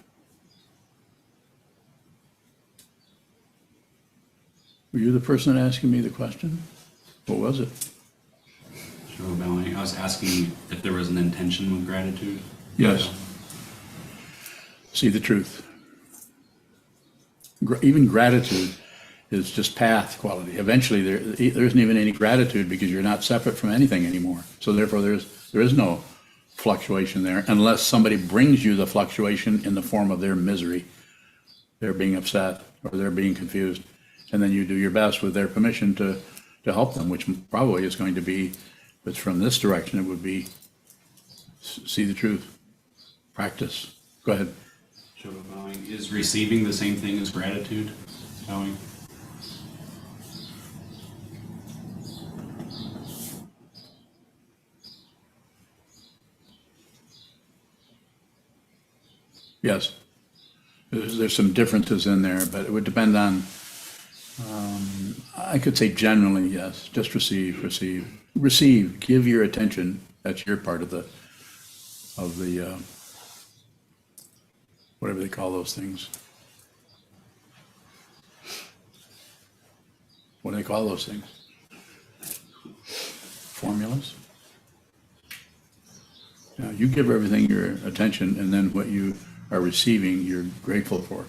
Were you the person asking me the question? What was it? Sure, Melanie. I was asking if there was an intention with gratitude. Yes. See the truth. Even gratitude is just path quality. Eventually, there isn't even any gratitude because you're not separate from anything anymore. So therefore, there is no fluctuation there unless somebody brings you the fluctuation in the form of their misery. They're being upset or they're being confused. And then you do your best with their permission to help them, which probably is going to be, if it's from this direction, it would be see the truth, practice. Go ahead. Sure, knowing. Is receiving the same thing as gratitude? Knowing. Yes. There's some differences in there, but it would depend on, I could say generally, yes, just receive, give your attention. That's your part of the, whatever they call those things. What do they call those things? Formulas? Now, you give everything your attention, and then what you are receiving, you're grateful for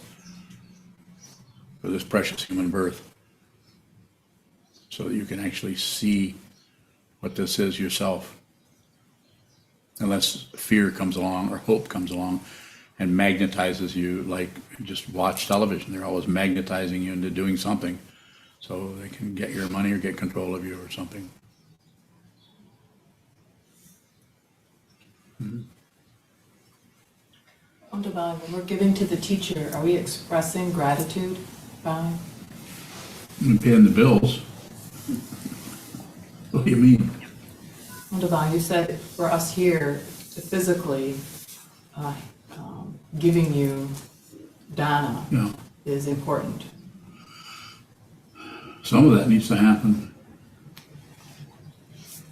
this precious human birth, so that you can actually see what this is yourself. Unless fear comes along or hope comes along and magnetizes you, like just watch television. They're always magnetizing you into doing something so they can get your money or get control of you or something. Mm-hmm. When we're giving to the teacher, are we expressing gratitude by? And paying the bills. What do you mean? Devon, you said for us here, physically, giving you dana Yeah. is important. Some of that needs to happen,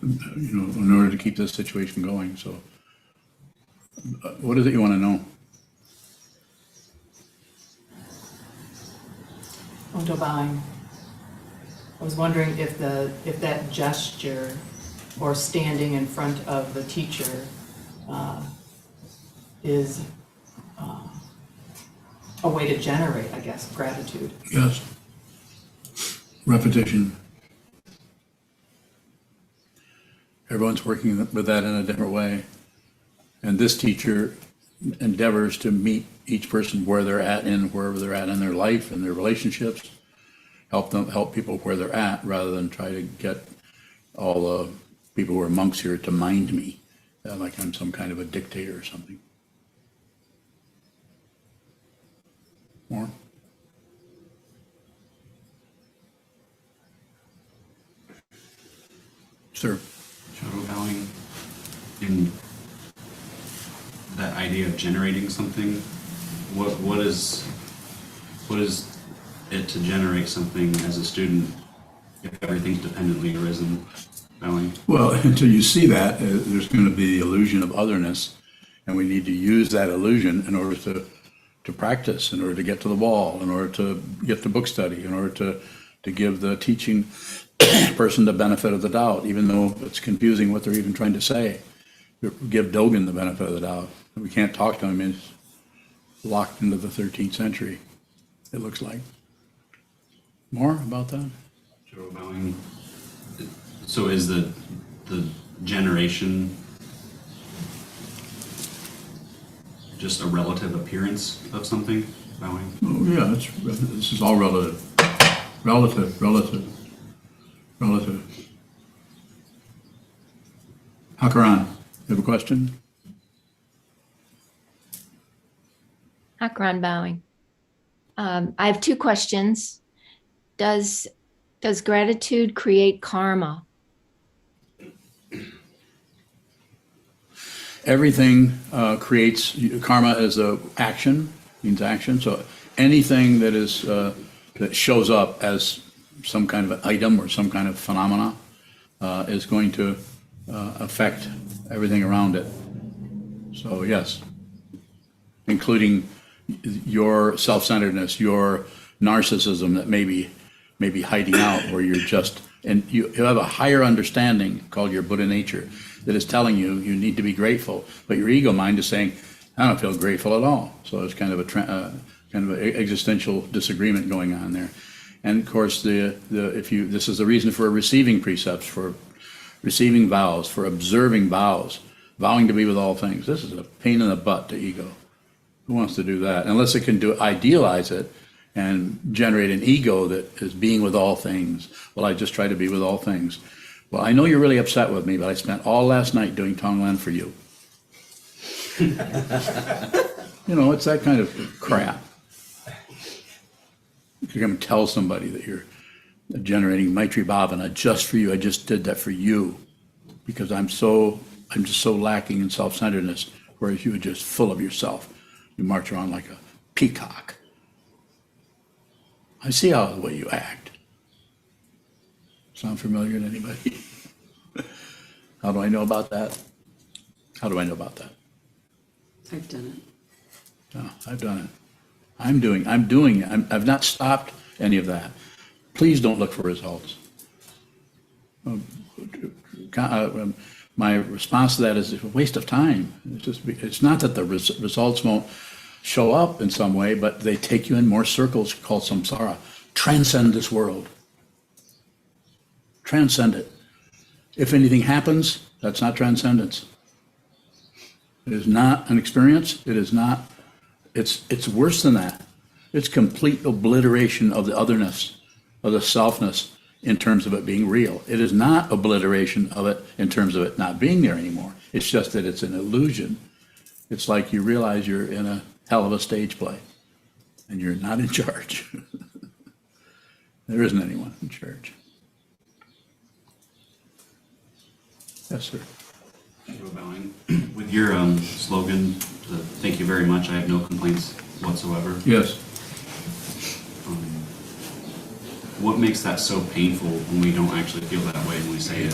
in order to keep this situation going. So, what is it you want to know? Devon, I was wondering if that gesture or standing in front of the teacher is a way to generate, I guess, gratitude. Yes. Repetition. Everyone's working with that in a different way. And this teacher endeavors to meet each person where they're at and wherever they're at in their life and their relationships, help people where they're at rather than try to get all the people who are monks here to mind me, like I'm some kind of a dictator or something. More? Sir? Shadow bowing, in that idea of generating something, what is it to generate something as a student if everything's dependently arisen? Bowing. Well, until you see that, there's going to be the illusion of otherness, and we need to use that illusion in order to practice, in order to get to the wall, in order to get to book study, in order to give the teaching person the benefit of the doubt, even though it's confusing what they're even trying to say. Give Dogen the benefit of the doubt. We can't talk to him. He's locked into the 13th century, it looks like. More about that? Shadow bowing. So is the generation just a relative appearance of something? Bowing. Oh, yeah, this is all relative. Relative. Hakaran, you have a question? Akron bowing. I have two questions. Does gratitude create karma? Everything creates karma as a action, means action. So anything that is that shows up as some kind of an item or some kind of phenomena is going to affect everything around it. So yes, including your self-centeredness, your narcissism that may be hiding out, where you're just, and you have a higher understanding called your Buddha nature that is telling you you need to be grateful, but your ego mind is saying, I don't feel grateful at all. So it's kind of kind of an existential disagreement going on there. And of course, this is the reason for receiving precepts, for receiving vows, for observing vows, vowing to be with all things. This is a pain in the butt to ego. Who wants to do that? Unless it can idealize it and generate an ego that is being with all things. Well, I just try to be with all things. Well, I know you're really upset with me, but I spent all last night doing Tonglen for you. It's that kind of crap. You're going to tell somebody that you're generating Maitri Bhavana just for you. I just did that for you because I'm just so lacking in self-centeredness, whereas you are just full of yourself. You march around like a peacock. I see how the way you act. Sound familiar to anybody? How do I know about that? How do I know about that? I've done it. Oh, I've done it. I'm doing it. I've not stopped any of that. Please don't look for results. My response to that is it's a waste of time. It's not that the results won't show up in some way, but they take you in more circles called samsara. Transcend this world. Transcend it. If anything happens, that's not transcendence. It is not an experience. It is not. It's worse than that. It's complete obliteration of the otherness, of the selfness, in terms of it being real. It is not obliteration of it in terms of it not being there anymore. It's just that it's an illusion. It's like you realize you're in a hell of a stage play and you're not in charge. There isn't anyone in charge. Yes, sir. Shadow bowing. With your slogan, thank you very much, I have no complaints whatsoever. Yes. What makes that so painful when we don't actually feel that way when we say it?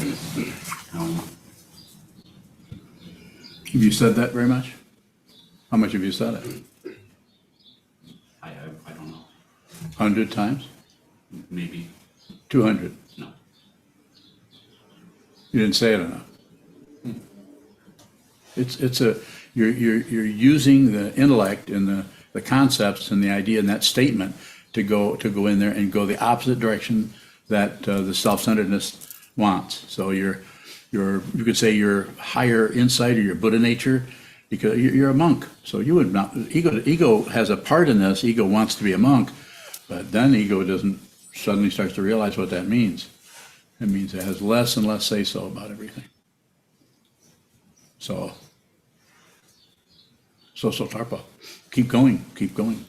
Have you said that very much? How much have you said it? I don't know. 100 times? Maybe. 200? No. You didn't say it enough. You're using the intellect and the concepts and the idea in that statement to go in there and go the opposite direction that the self-centeredness wants. So you could say your higher insight or your Buddha nature, because you're a monk. So you would not, ego has a part in this. Ego wants to be a monk, but then ego doesn't, suddenly starts to realize what that means. It means it has less and less say-so about everything. So Tarpa, keep going, keep going.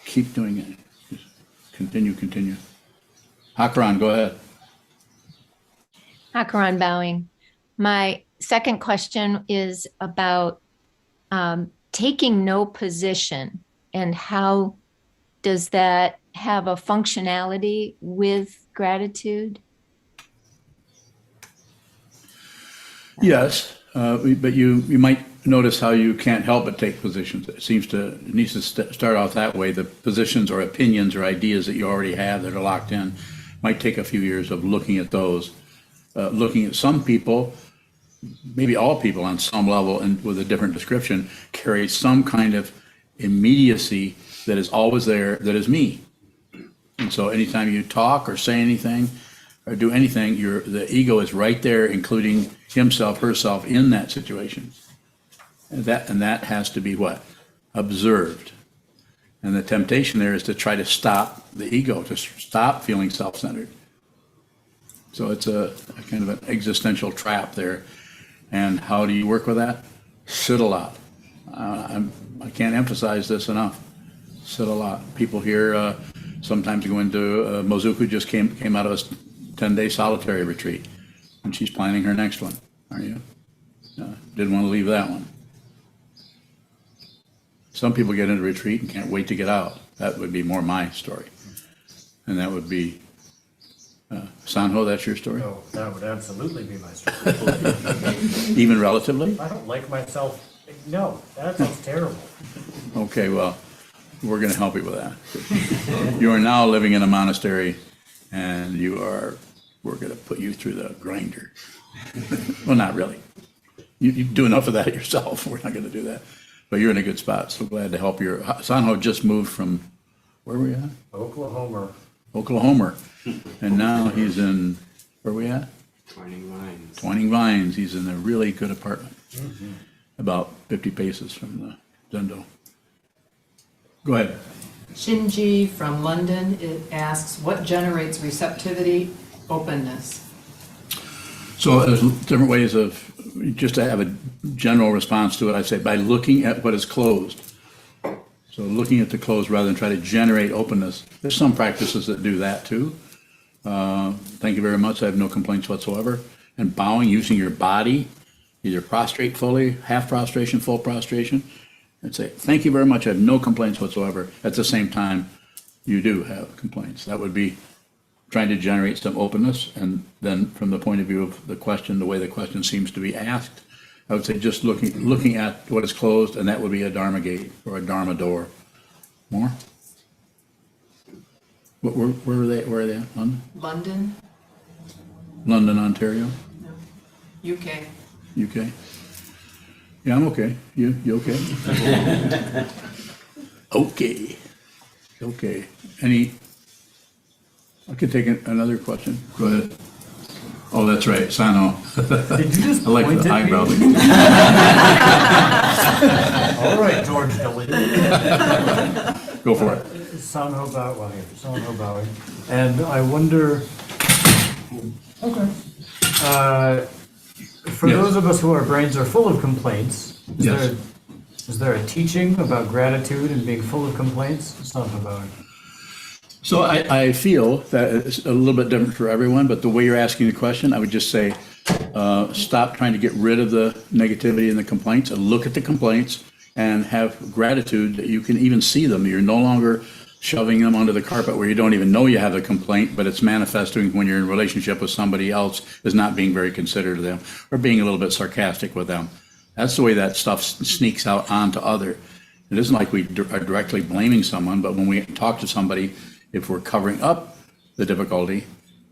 Keep doing it. Just continue. Hakran, go ahead. Hakaran bowing. My second question is about taking no position, and how does that have a functionality with gratitude? Yes, but you might notice how you can't help but take positions. It needs to start off that way. The positions or opinions or ideas that you already have that are locked in might take a few years of looking at those. Looking at some people, maybe all people on some level and with a different description, carry some kind of immediacy that is always there, that is me. And so anytime you talk or say anything or do anything, the ego is right there, including himself, herself in that situation. And that has to be what? Observed. And the temptation there is to try to stop the ego, to stop feeling self-centered. So it's a kind of an existential trap there. And how do you work with that? Sit a lot. I can't emphasize this enough. Sit a lot. People here sometimes go into Mozuku just came out of a 10-day solitary retreat, and she's planning her next one. Are you? Didn't want to leave that one. Some people get into retreat and can't wait to get out. That would be more my story. And that would be, Sanho, that's your story? Oh, that would absolutely be my story. Even relatively? I don't like myself. No, that sounds terrible. Okay, well, we're going to help you with that. You are now living in a monastery, and we're going to put you through the grinder. Well, not really. You do enough of that yourself. We're not going to do that. But you're in a good spot. So glad to help you. Sanho just moved from, where were you at? Oklahoma. And now he's in, where are we at? Twining Vines. Twining Vines. He's in a really good apartment, about 50 paces from the Zendo. Go ahead. Shinji from London, it asks, what generates receptivity, openness? So there's different ways of, just to have a general response to it, I'd say by looking at what is closed. So looking at the closed rather than try to generate openness. There's some practices that do that too. Thank you very much. I have no complaints whatsoever. And bowing, using your body, either prostrate fully, half prostration, full prostration, and say, thank you very much. I have no complaints whatsoever. At the same time, you do have complaints. That would be trying to generate some openness. And then from the point of view of the question, the way the question seems to be asked, I would say just looking at what is closed, and that would be a Dharma gate or a Dharma door. More? Where are they at? London? London, London, Ontario? UK. UK? Yeah, I'm okay. You okay? Okay. I could take another question. Go ahead. Oh, that's right, Sano. Did you just I like point the at eyebrow. me? All right, George W. Go for it. Sanho bowing. And I wonder, okay. For Yes. those of us who our brains are full of complaints, Yes. is there a teaching about gratitude and being full of complaints? Sanho bowing. So I feel that it's a little bit different for everyone, but the way you're asking the question, I would just say, stop trying to get rid of the negativity and the complaints and look at the complaints and have gratitude that you can even see them. You're no longer shoving them under the carpet where you don't even know you have a complaint, but it's manifesting when you're in a relationship with somebody else is not being very considerate of them or being a little bit sarcastic with them. That's the way that stuff sneaks out onto other. It isn't like we are directly blaming someone, but when we talk to somebody, if we're covering up the difficulty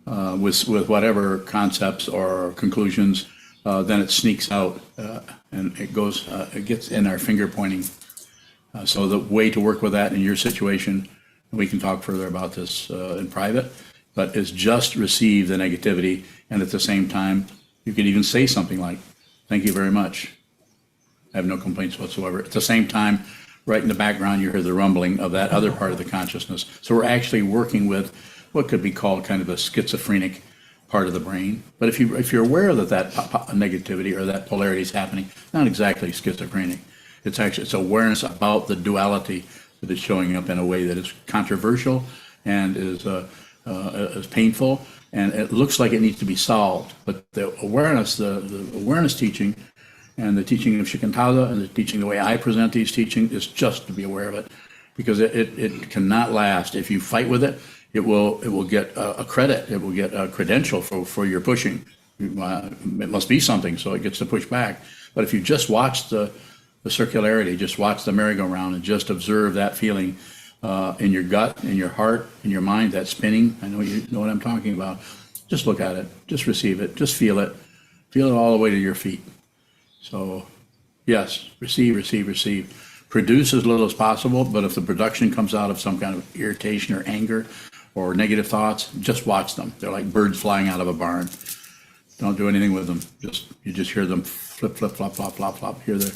with whatever concepts or conclusions, then it sneaks out and it gets in our finger pointing. So the way to work with that in your situation, we can talk further about this in private, but is just receive the negativity, and at the same time, you can even say something like, thank you very much. I have no complaints whatsoever. At the same time, right in the background, you hear the rumbling of that other part of the consciousness. So we're actually working with what could be called kind of a schizophrenic part of the brain. But if you're aware that negativity or that polarity is happening, not exactly schizophrenic. It's awareness about the duality that is showing up in a way that is controversial and is painful, and it looks like it needs to be solved. But the awareness teaching, and the teaching of Shikantaza, and the teaching the way I present these teachings, is just to be aware of it, because it cannot last. If you fight with it, it will get a credit. It will get a credential for your pushing. It must be something, so it gets to push back. But if you just watch the circularity, just watch the merry-go-round, and just observe that feeling in your gut, in your heart, in your mind, that spinning. I know you know what I'm talking about. Just look at it. Just receive it. Just feel it. Feel it all the way to your feet. So, yes, receive, receive, receive. Produce as little as possible, but if the production comes out of some kind of irritation or anger or negative thoughts, just watch them. They're like birds flying out of a barn. Don't do anything with them. You just hear them flip, flip, flop, flop, flop, flop. Hear the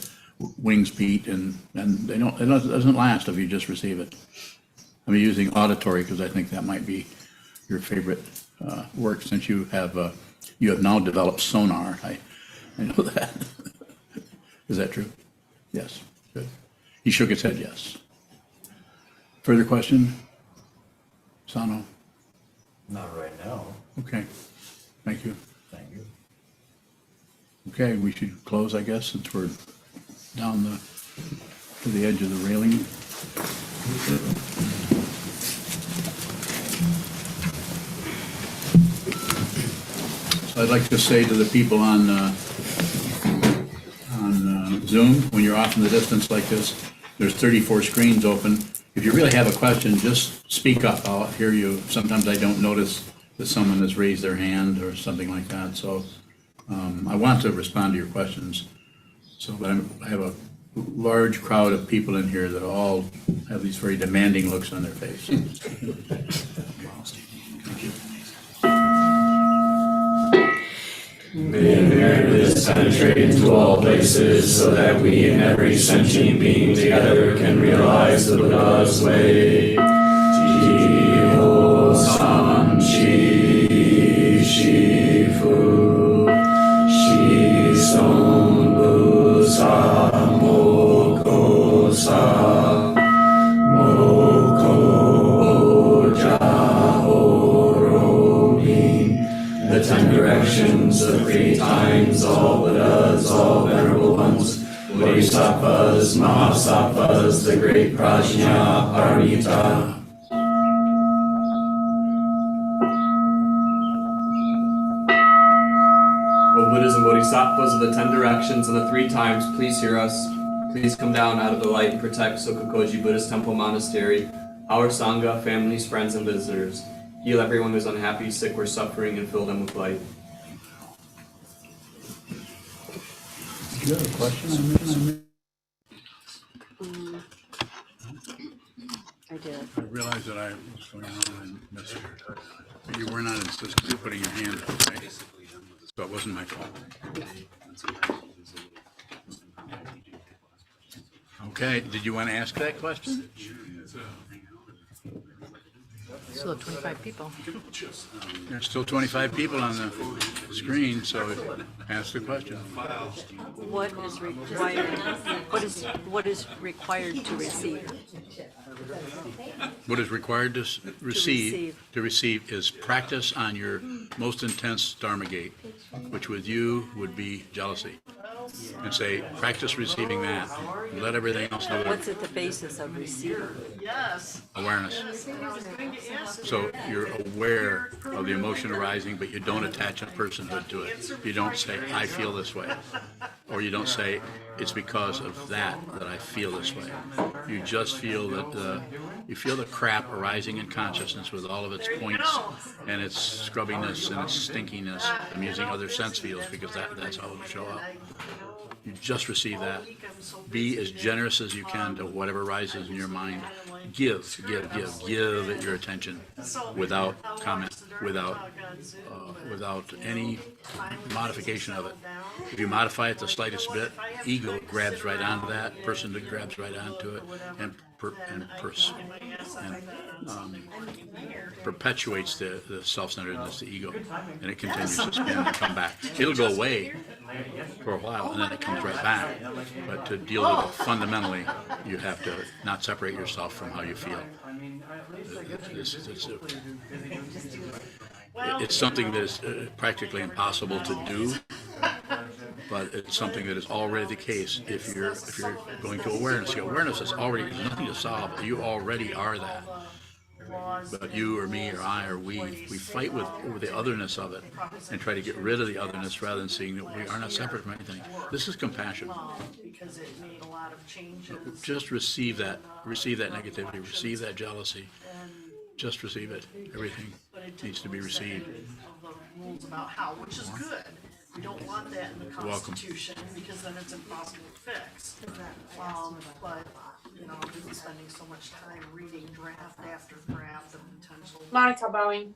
wings beat, and it doesn't last if you just receive it. I'm using auditory because I think that might be your favorite work, since you have now developed sonar. I know that. Is that true? Yes. Good. He shook his head yes. Further question? Sano? Not right now. Okay. Thank you. Thank you. Okay, we should close, I guess, since we're down to the edge of the railing. So I'd like to say to the people on Zoom, when you're off in the distance like this, there's 34 screens open. If you really have a question, just speak up. I'll hear you. Sometimes I don't notice that someone has raised their hand or something like that. So I want to respond to your questions. So, but I have a large crowd of people in here that all have these very demanding looks on their face. Thank you. May awareness penetrate into all places, so that we and every sentient being together can realize the Buddha's way. Jiho san shi shifu shi son bu sa moko sa moko ja oro min. The 10 directions, the 3 times, all Buddhas, all venerable ones, Bodhisattvas, Mahasattvas, the great Prajna Paramita. O Buddhas and Bodhisattvas of the 10 directions and the 3 times, please hear us. Please come down out of the light and protect Sokokoji Buddhist Temple Monastery, our Sangha, families, friends, and visitors. Heal everyone who is unhappy, sick, or suffering, and fill them with light. Do you have a question? I did. I realized that I was going on and missed your, but you were not insisting on putting your hand up, right? So it wasn't my fault. Okay, did you want to ask that question? Still have 25 people. There's still 25 people on the screen, so ask the question. What is required? What is required to receive? What is required to receive is practice on your most intense Dharma gate, which with you would be jealousy. And say, practice receiving that. Let everything else do it. What's at the basis of receiving? Awareness. So you're aware of the emotion arising, but you don't attach a personhood to it. You don't say, I feel this way. Or you don't say, it's because of that I feel this way. You just feel that you feel the crap arising in consciousness with all of its points and its scrubbiness and its stinkiness. I'm using other sense fields because that's how it'll show up. You just receive that. Be as generous as you can to whatever rises in your mind. Give it your attention without comment. without any modification of it. If you modify it the slightest bit, ego grabs right onto that, person that grabs right onto it, and perpetuates the self-centeredness, the ego, and it continues to spin and come back. It'll go away for a while, and then it comes right back. But to deal with it fundamentally, you have to not separate yourself from how you feel. It's something that is practically impossible to do, but it's something that is already the case if you're going to awareness. The awareness is already, there's nothing to solve. You already are that. But you or me or I or we fight over the otherness of it and try to get rid of the otherness rather than seeing that we are not separate from anything. This is compassion. Just receive that negativity, receive that jealousy. Just receive it. Everything needs to be received. Rules about how, which is good. We don't want that in the Constitution because then it's impossible to fix. But you know, we've been spending so much time reading draft after draft of potential. Monica Bowing.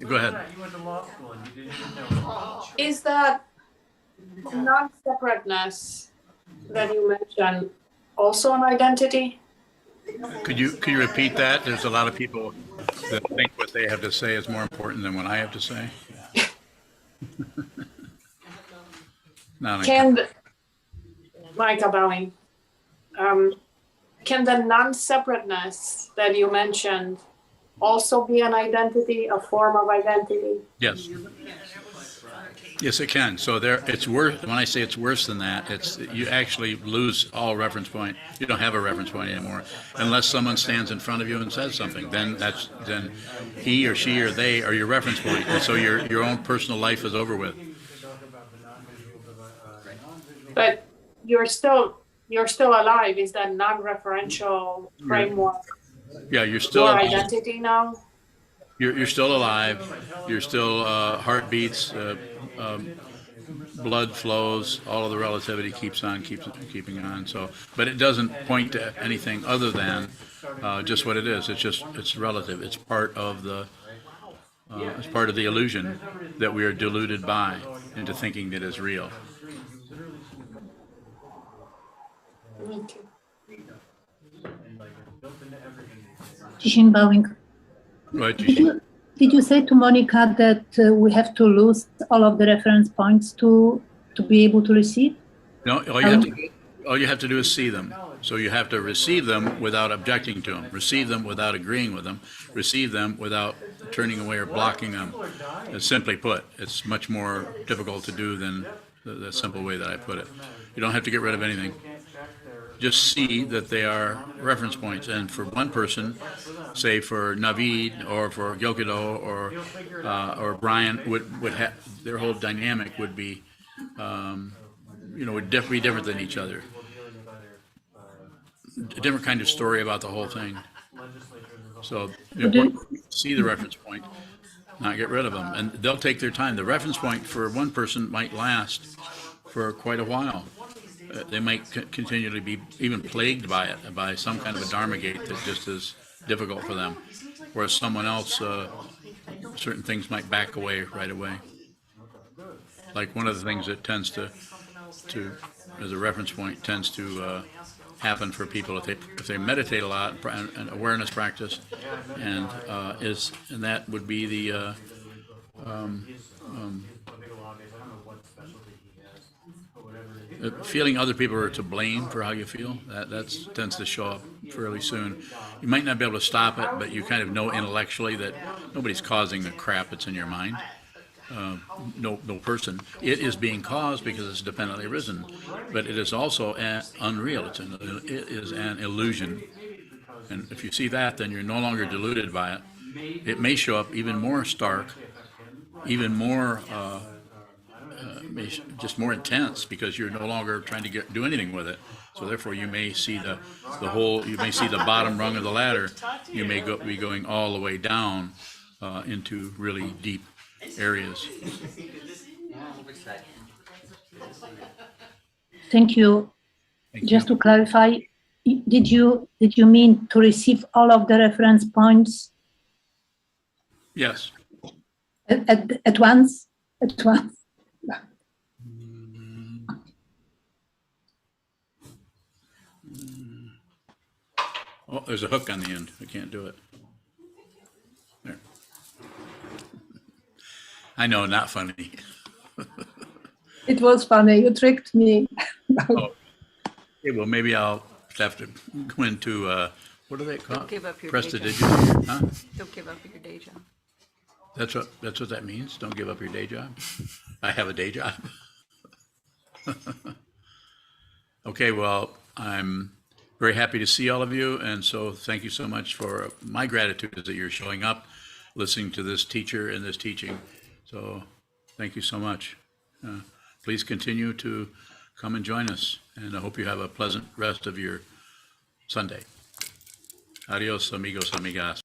Go ahead. You went to law school and you didn't even know. Is that non-separateness that you mentioned also an identity? Could you repeat that? There's a lot of people that think what they have to say is more important than what I have to say. Monica Bowing, can the non-separateness that you mentioned also be an identity, a form of identity? Yes. Yes, it can. So it's worse. When I say it's worse than that, it's you actually lose all reference point. You don't have a reference point anymore, unless someone stands in front of you and says something. Then he or she or they are your reference point, and so your own personal life is over with. But you're still alive. Is that non-referential framework? Yeah, you're still your alive. Identity now? You're still alive. You're still heart beats, blood flows. All of the relativity keeps keeping on. So, but it doesn't point to anything other than just what it is. It's relative. It's part of the illusion that we are deluded by into thinking that is real. Jishin Bowing. Right, Did you say to Monica that we have to lose all of the reference points to be able to receive? No, all you have to do is see them. So you have to receive them without objecting to them, receive them without agreeing with them, receive them without turning away or blocking them. Simply put, it's much more difficult to do than the simple way that I put it. You don't have to get rid of anything. Just see that they are reference points. And for one person, say for Naveed or for Gyokido or Brian, would have their whole dynamic would be, would be different than each other. A different kind of story about the whole thing. So see the reference point, not get rid of them, and they'll take their time. The reference point for one person might last for quite a while. They might continue to be even plagued by it, by some kind of a dharma gate that just is difficult for them. Whereas someone else, certain things might back away right away. Like one of the things that tends to as a reference point, tends to happen for people if they meditate a lot and awareness practice, and that would be the feeling other people are to blame for how you feel. That tends to show up fairly soon. You might not be able to stop it, but you kind of know intellectually that nobody's causing the crap that's in your mind. No person. It is being caused because it's dependently arisen, but it is also unreal. It is an illusion, and if you see that, then you're no longer deluded by it. It may show up even more stark, even more just more intense, because you're no longer trying to do anything with it. So therefore, you may see the bottom rung of the ladder. You may be going all the way down into really deep areas. Thank you. Just to clarify, did you mean to receive all of the reference points? Yes. At once. At once. Oh, there's a hook on the end. I can't do it. There. I know, not funny. It was funny. You tricked me. Oh, okay, well, maybe I'll have to go into, what do they call it? Don't give up your Press day the job. digit, huh? Don't give up your day job. That's what that means? Don't give up your day job? I have a day job. Okay, well, I'm very happy to see all of you, and so thank you so much. For my gratitude is that you're showing up, listening to this teacher and this teaching. So thank you so much. Please continue to come and join us, and I hope you have a pleasant rest of your Sunday. Adios, amigos, amigas.